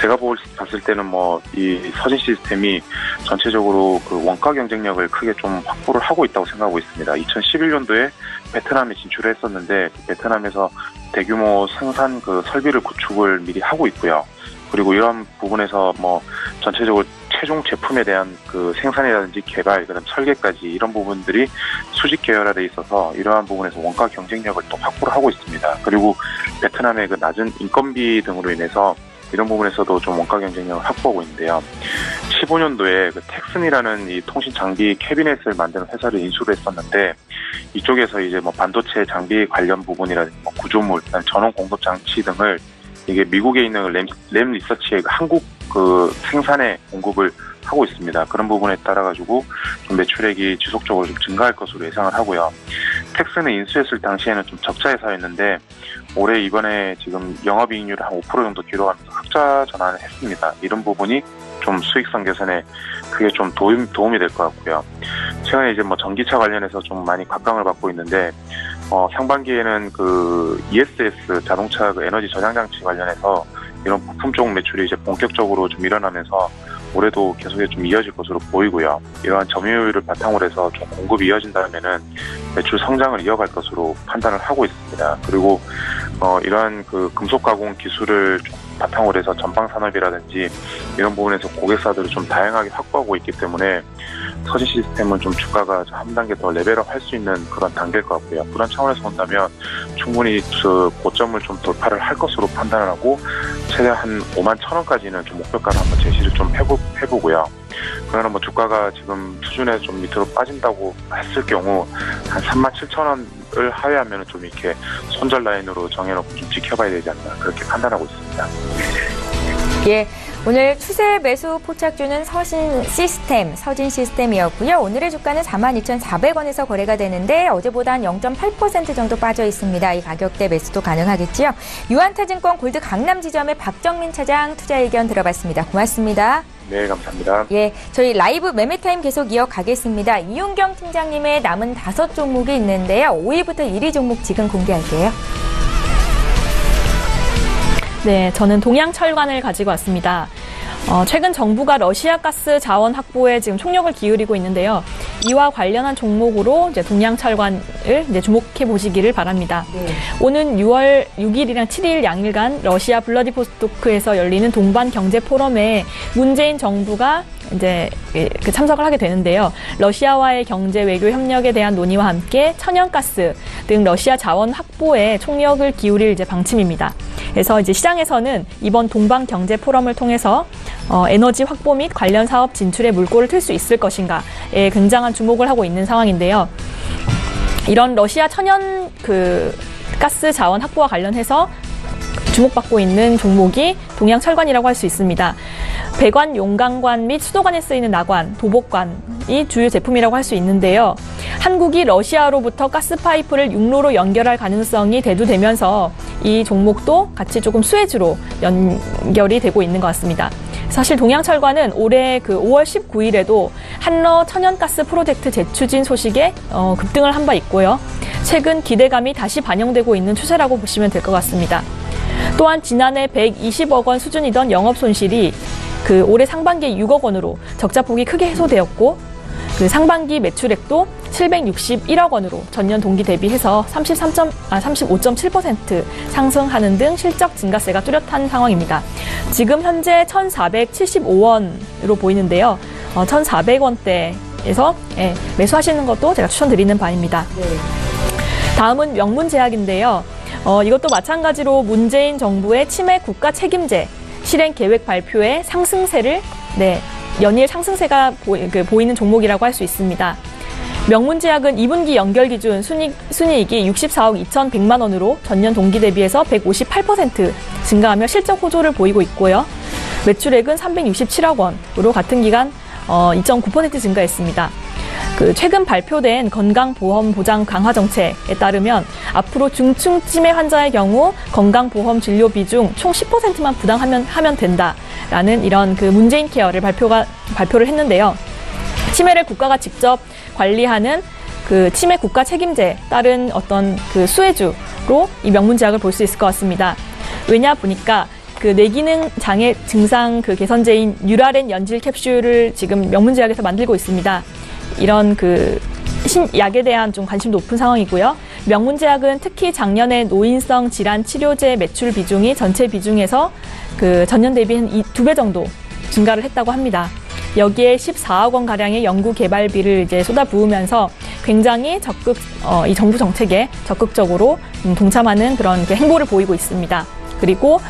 제가 봤을 때는 뭐 이 서진 시스템이 전체적으로 그 원가 경쟁력을 크게 좀 확보를 하고 있다고 생각하고 있습니다. 2011년도에 베트남에 진출을 했었는데 베트남에서 대규모 생산 그 설비를 구축을 미리 하고 있고요. 그리고 이런 부분에서 뭐 전체적으로 최종 제품에 대한 그 생산이라든지 개발, 그다음 설계까지 이런 부분들이 수직 계열화돼 있어서 이러한 부분에서 원가 경쟁력을 또 확보를 하고 있습니다. 그리고 베트남의 그 낮은 인건비 등으로 인해서 이런 부분에서도 좀 원가 경쟁력을 확보하고 있는데요. 15년도에 그 텍슨이라는 이 통신 장비 캐비넷을 만드는 회사를 인수를 했었는데 이쪽에서 이제 뭐 반도체 장비 관련 부분이라든지 뭐 구조물, 전원 공급 장치 등을 이게 미국에 있는 램 리서치의 한국 그 생산에 공급을 하고 있습니다. 그런 부분에 따라 가지고 좀 매출액이 지속적으로 좀 증가할 것으로 예상을 하고요. 텍슨을 인수했을 당시에는 좀 적자 회사였는데 올해 이번에 지금 영업이익률을 한 5% 정도 기록하면서 흑자 전환을 했습니다. 이런 부분이 좀 수익성 개선에 그게 좀 도움이 될 것 같고요. 최근에 이제 뭐 전기차 관련해서 좀 많이 각광을 받고 있는데 상반기에는 그 ESS 자동차 그 에너지 저장 장치 관련해서 이런 부품 쪽 매출이 이제 본격적으로 좀 일어나면서 올해도 계속해서 좀 이어질 것으로 보이고요. 이러한 점유율을 바탕으로 해서 좀 공급이 이어진다면은 매출 성장을 이어갈 것으로 판단을 하고 있습니다. 그리고 이러한 그 금속 가공 기술을 좀 바탕으로 해서 전방 산업이라든지 이런 부분에서 고객사들을 좀 다양하게 확보하고 있기 때문에 서진 시스템은 좀 주가가 한 단계 더 레벨업 할 수 있는 그런 단계일 것 같고요. 그런 차원에서 본다면 충분히 그 고점을 좀 돌파를 할 것으로 판단을 하고 최대한 한 5만 1,000원까지는 좀 목표가를 한번 제시를 좀 해보고요. 그러나 뭐 주가가 지금 수준에 좀 밑으로 빠진다고 했을 경우 한 37,000원을 하회하면 좀 이렇게 손절 라인으로 정해놓고 좀 지켜봐야 되지 않나 그렇게 판단하고 있습니다. 예. 오늘 추세 매수 포착주는 서진 시스템이었고요. 오늘의 주가는 42,400원에서 거래가 되는데 어제보다 한 0.8% 정도 빠져 있습니다. 이 가격대 매수도 가능하겠죠. 유한타증권 골드 강남 지점의 박정민 차장 투자 의견 들어봤습니다. 고맙습니다. 네, 감사합니다. 예, 저희 라이브 매매타임 계속 이어가겠습니다. 이윤경 팀장님의 남은 5종목이 있는데요. 5위부터 1위 종목 지금 공개할게요. 네, 저는 동양철관을 가지고 왔습니다. 최근 정부가 러시아 가스 자원 확보에 지금 총력을 기울이고 있는데요. 이와 관련한 종목으로 이제 동양철관을 이제 주목해 보시기를 바랍니다. 네. 오는 6월 6일이랑 7일 양일간 러시아 블라디보스토크에서 열리는 동반 경제 포럼에 문재인 정부가 이제 참석을 하게 되는데요. 러시아와의 경제 외교 협력에 대한 논의와 함께 천연가스 등 러시아 자원 확보에 총력을 기울일 이제 방침입니다. 그래서 이제 시장에서는 이번 동반 경제 포럼을 통해서 에너지 확보 및 관련 사업 진출에 물꼬를 틀 수 있을 것인가에 굉장한 주목을 하고 있는 상황인데요. 이런 러시아 천연 가스 자원 확보와 관련해서 주목받고 있는 종목이 동양철관이라고 할 수 있습니다. 배관, 용광관 및 수도관에 쓰이는 나관, 도복관이 주요 제품이라고 할 수 있는데요. 한국이 러시아로부터 가스파이프를 육로로 연결할 가능성이 대두되면서 이 종목도 같이 조금 수혜주로 연결이 되고 있는 것 같습니다. 사실 동양철관은 올해 그 5월 19일에도 한러 천연가스 프로젝트 재추진 소식에 급등을 한 바 있고요. 최근 기대감이 다시 반영되고 있는 추세라고 보시면 될 것 같습니다. 또한 지난해 120억 원 수준이던 영업 손실이 그 올해 상반기에 6억 원으로 적자폭이 크게 해소되었고, 그 상반기 매출액도 761억 원으로 전년 동기 대비해서 35.7% 상승하는 등 실적 증가세가 뚜렷한 상황입니다. 지금 현재 1,475원으로 보이는데요. 1,400원대에서 매수하시는 것도 제가 추천드리는 바입니다. 네. 다음은 명문제약인데요. 이것도 마찬가지로 문재인 정부의 치매 국가 책임제 실행 계획 발표에 상승세를 연일 상승세가 보이는 종목이라고 할 수 있습니다. 명문제약은 2분기 연결 기준 순이익이 64억 2,100만 원으로 전년 동기 대비해서 158% 증가하며 실적 호조를 보이고 있고요. 매출액은 367억 원으로 같은 기간 2.9% 증가했습니다. 최근 발표된 건강보험 보장 강화 정책에 따르면 앞으로 중증 치매 환자의 경우 건강보험 진료 비중 총 10%만 부담하면 된다라는 이런 문재인 케어를 발표를 했는데요. 치매를 국가가 직접 관리하는 치매 국가 책임제에 따른 어떤 수혜주로 이 명문제약을 볼 수 있을 것 같습니다. 왜냐 보니까 뇌기능 장애 증상 개선제인 뉴라렌 연질 캡슐을 지금 명문제약에서 만들고 있습니다. 이런 신약에 대한 좀 관심 높은 상황이고요. 명문제약은 특히 작년에 노인성 질환 치료제 매출 비중이 전체 비중에서 전년 대비 한 2배 정도 증가를 했다고 합니다. 여기에 14억 원 가량의 연구 개발비를 이제 쏟아부으면서 굉장히 이 정부 정책에 적극적으로 동참하는 그런 행보를 보이고 있습니다. 그리고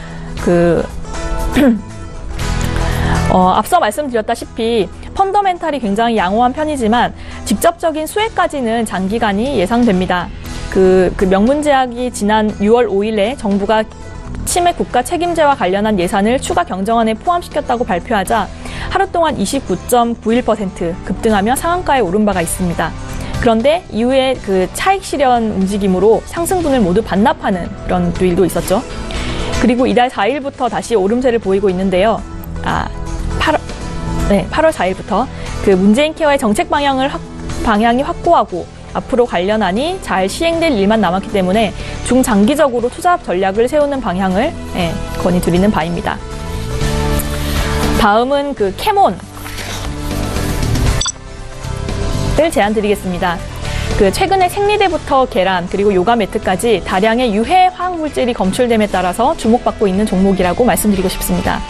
앞서 말씀드렸다시피 펀더멘탈이 굉장히 양호한 편이지만 직접적인 수혜까지는 장기간이 예상됩니다. 명문제약이 지난 6월 5일에 정부가 치매 국가 책임제와 관련한 예산을 추가 경정안에 포함시켰다고 발표하자 하루 동안 29.91% 급등하며 상한가에 오른 바가 있습니다. 그런데 이후에 차익 실현 움직임으로 상승분을 모두 반납하는 그런 일도 있었죠. 그리고 이달 4일부터 다시 오름세를 보이고 있는데요. 8월 4일부터 문재인 케어의 정책 방향이 확고하고 앞으로 관련안이 잘 시행될 일만 남았기 때문에 중장기적으로 투자 전략을 세우는 방향을 건의드리는 바입니다. 다음은 캐몬을 제안드리겠습니다. 최근에 생리대부터 계란 그리고 요가 매트까지 다량의 유해 화학물질이 검출됨에 따라서 주목받고 있는 종목이라고 말씀드리고 싶습니다.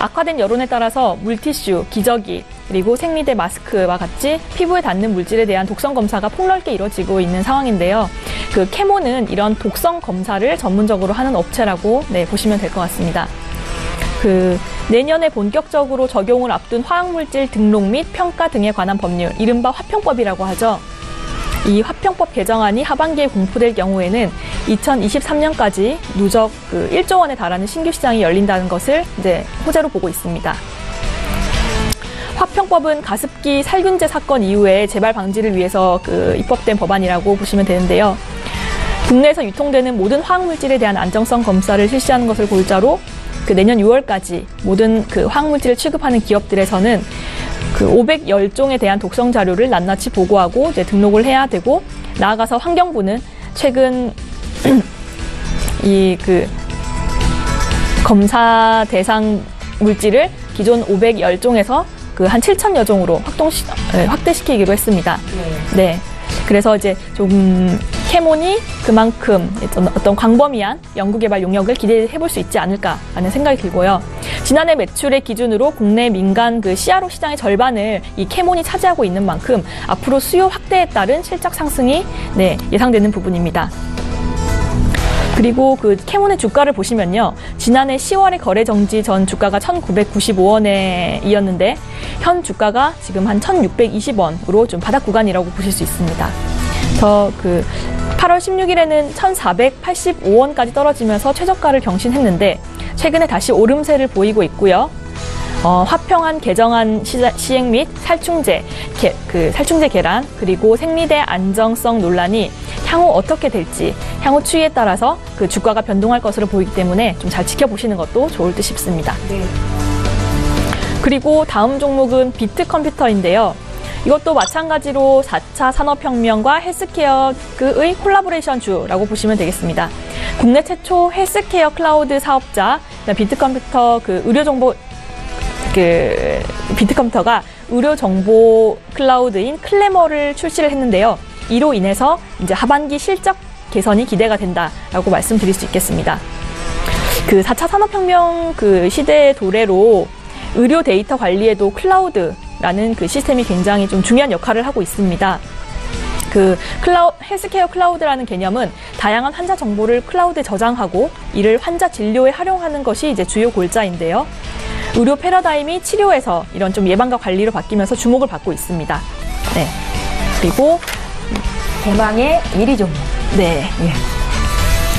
악화된 여론에 따라서 물티슈, 기저귀, 그리고 생리대 마스크와 같이 피부에 닿는 물질에 대한 독성 검사가 폭넓게 이루어지고 있는 상황인데요. 캐몬은 이런 독성 검사를 전문적으로 하는 업체라고 보시면 될 것 같습니다. 내년에 본격적으로 적용을 앞둔 화학물질 등록 및 평가 등에 관한 법률, 이른바 화평법이라고 하죠. 이 화평법 개정안이 하반기에 공포될 경우에는 2023년까지 누적 1조 원에 달하는 신규 시장이 열린다는 것을 호재로 보고 있습니다. 화평법은 가습기 살균제 사건 이후에 재발 방지를 위해서 입법된 법안이라고 보시면 되는데요. 국내에서 유통되는 모든 화학물질에 대한 안정성 검사를 실시하는 것을 골자로 내년 6월까지 모든 화학물질을 취급하는 기업들에서는 510종에 대한 독성 자료를 낱낱이 보고하고 등록을 해야 되고, 나아가서 환경부는 최근 이 검사 대상 물질을 기존 510종에서 한 7,000여 종으로 확대시키기로 했습니다. 네. 그래서 조금 캐몬이 그만큼 어떤 광범위한 연구개발 용역을 기대해 볼 수 있지 않을까 하는 생각이 들고요. 지난해 매출의 기준으로 국내 민간 CRO 시장의 절반을 이 캐몬이 차지하고 있는 만큼 앞으로 수요 확대에 따른 실적 상승이 예상되는 부분입니다. 그리고 캐몬의 주가를 보시면요. 지난해 10월에 거래 정지 전 주가가 1,995원에 이었는데 현 주가가 지금 한 1,620원으로 좀 바닥 구간이라고 보실 수 있습니다. 8월 16일에는 1,485원까지 떨어지면서 최저가를 경신했는데 최근에 다시 오름세를 보이고 있고요. 화평한 개정안 시행 및 살충제 계란 그리고 생리대 안정성 논란이 향후 어떻게 될지 향후 추이에 따라서 그 주가가 변동할 것으로 보이기 때문에 좀 잘 지켜보시는 것도 좋을 듯 싶습니다. 네. 그리고 다음 종목은 비트컴퓨터인데요. 이것도 마찬가지로 4차 산업혁명과 헬스케어의 콜라보레이션 주라고 보시면 되겠습니다. 국내 최초 헬스케어 클라우드 사업자 비트컴퓨터 비트컴퓨터가 의료 정보 클라우드인 클래머를 출시를 했는데요. 이로 인해서 이제 하반기 실적 개선이 기대가 된다라고 말씀드릴 수 있겠습니다. 그 4차 산업혁명 그 시대의 도래로 의료 데이터 관리에도 클라우드라는 그 시스템이 굉장히 좀 중요한 역할을 하고 있습니다. 헬스케어 클라우드라는 개념은 다양한 환자 정보를 클라우드에 저장하고 이를 환자 진료에 활용하는 것이 이제 주요 골자인데요. 의료 패러다임이 치료에서 이런 좀 예방과 관리로 바뀌면서 주목을 받고 있습니다. 네. 그리고 대망의 1위 종목. 네. 예.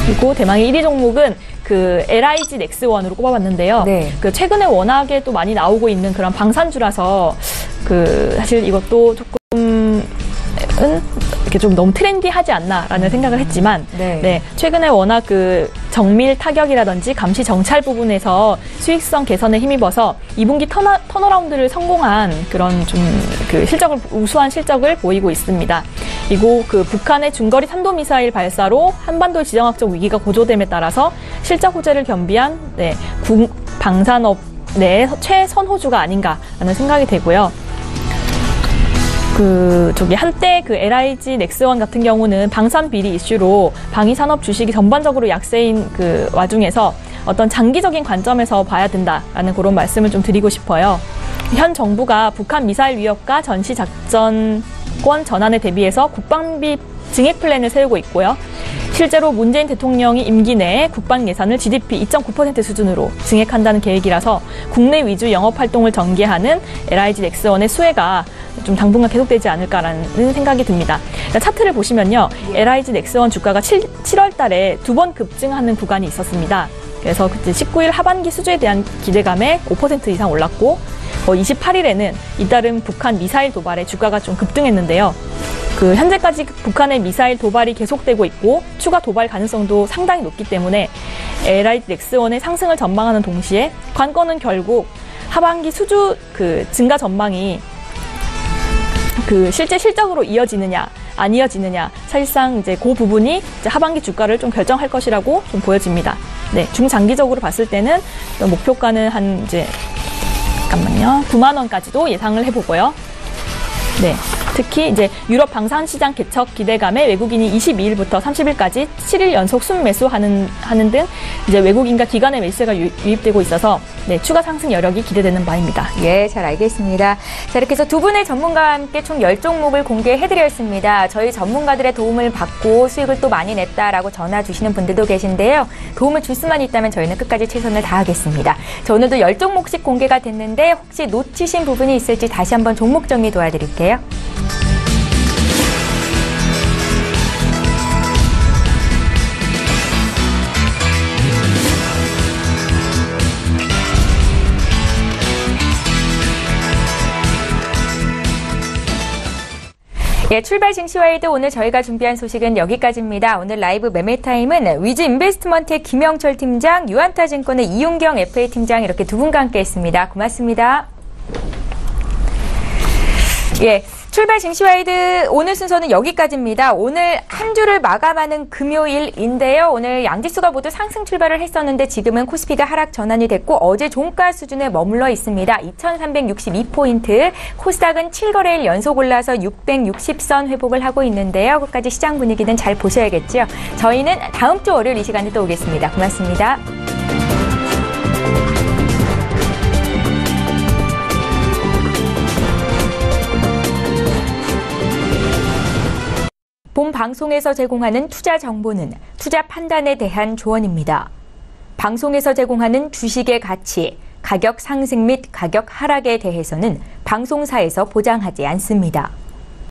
그리고 대망의 1위 종목은 그 LIG 넥스원으로 꼽아봤는데요. 네. 그 최근에 워낙에 또 많이 나오고 있는 그런 방산주라서 그 사실 이것도 조금은 이렇게 좀 너무 트렌디하지 않나라는 생각을 했지만, 네. 최근에 워낙 그 정밀 타격이라든지 감시 정찰 부분에서 수익성 개선에 힘입어서 2분기 턴어라운드를 성공한 그런 좀 그 우수한 실적을 보이고 있습니다. 그리고 그 북한의 중거리 탄도미사일 발사로 한반도의 지정학적 위기가 고조됨에 따라서 실적 호재를 겸비한 방산업 내 최선호주가 아닌가라는 생각이 되고요. 한때 그 LIG 넥스원 같은 경우는 방산 비리 이슈로 방위산업 주식이 전반적으로 약세인 그 와중에서 어떤 장기적인 관점에서 봐야 된다라는 그런 말씀을 좀 드리고 싶어요. 현 정부가 북한 미사일 위협과 전시 작전권 전환에 대비해서 국방비 증액 플랜을 세우고 있고요. 실제로 문재인 대통령이 임기 내에 국방 예산을 GDP 2.9% 수준으로 증액한다는 계획이라서 국내 위주 영업 활동을 전개하는 LIG 넥스원의 수혜가 좀 당분간 계속되지 않을까라는 생각이 듭니다. 차트를 보시면요. LIG 넥스원 주가가 7월 달에 2번 급증하는 구간이 있었습니다. 그래서 그때 19일 하반기 수주에 대한 기대감에 5% 이상 올랐고 28일에는 잇따른 북한 미사일 도발에 주가가 좀 급등했는데요. 현재까지 북한의 미사일 도발이 계속되고 있고 추가 도발 가능성도 상당히 높기 때문에 LIG 넥스원의 상승을 전망하는 동시에 관건은 결국 하반기 수주 증가 전망이 실제 실적으로 이어지느냐 안 이어지느냐 사실상 이제 그 부분이 이제 하반기 주가를 좀 결정할 것이라고 좀 보여집니다. 네, 중장기적으로 봤을 때는 목표가는 한 9만 원까지도 예상을 해보고요. 네. 특히 이제 유럽 방산 시장 개척 기대감에 외국인이 22일부터 30일까지 7일 연속 순매수하는 등 이제 외국인과 기관의 매수세가 유입되고 있어서 추가 상승 여력이 기대되는 바입니다. 예, 잘 알겠습니다. 자, 이렇게 해서 두 분의 전문가와 함께 총 10종목을 공개해드렸습니다. 저희 전문가들의 도움을 받고 수익을 또 많이 냈다라고 전화 주시는 분들도 계신데요. 도움을 줄 수만 있다면 저희는 끝까지 최선을 다하겠습니다. 자, 오늘도 10종목씩 공개가 됐는데 혹시 놓치신 부분이 있을지 다시 한번 종목 정리 도와드릴게요. 예, 출발 증시와이드 오늘 저희가 준비한 소식은 여기까지입니다. 오늘 라이브 매매타임은 위즈 인베스트먼트의 김영철 팀장, 유안타증권의 이윤경 FA 팀장 이렇게 두 분과 함께 했습니다. 고맙습니다. 예. 출발 증시와이드 오늘 순서는 여기까지입니다. 오늘 한 주를 마감하는 금요일인데요. 오늘 양지수가 모두 상승 출발을 했었는데 지금은 코스피가 하락 전환이 됐고 어제 종가 수준에 머물러 있습니다. 2362포인트. 코스닥은 7거래일 연속 올라서 660선 회복을 하고 있는데요. 끝까지 시장 분위기는 잘 보셔야겠죠. 저희는 다음 주 월요일 이 시간에 또 오겠습니다. 고맙습니다. 본 방송에서 제공하는 투자 정보는 투자 판단에 대한 조언입니다. 방송에서 제공하는 주식의 가치, 가격 상승 및 가격 하락에 대해서는 방송사에서 보장하지 않습니다.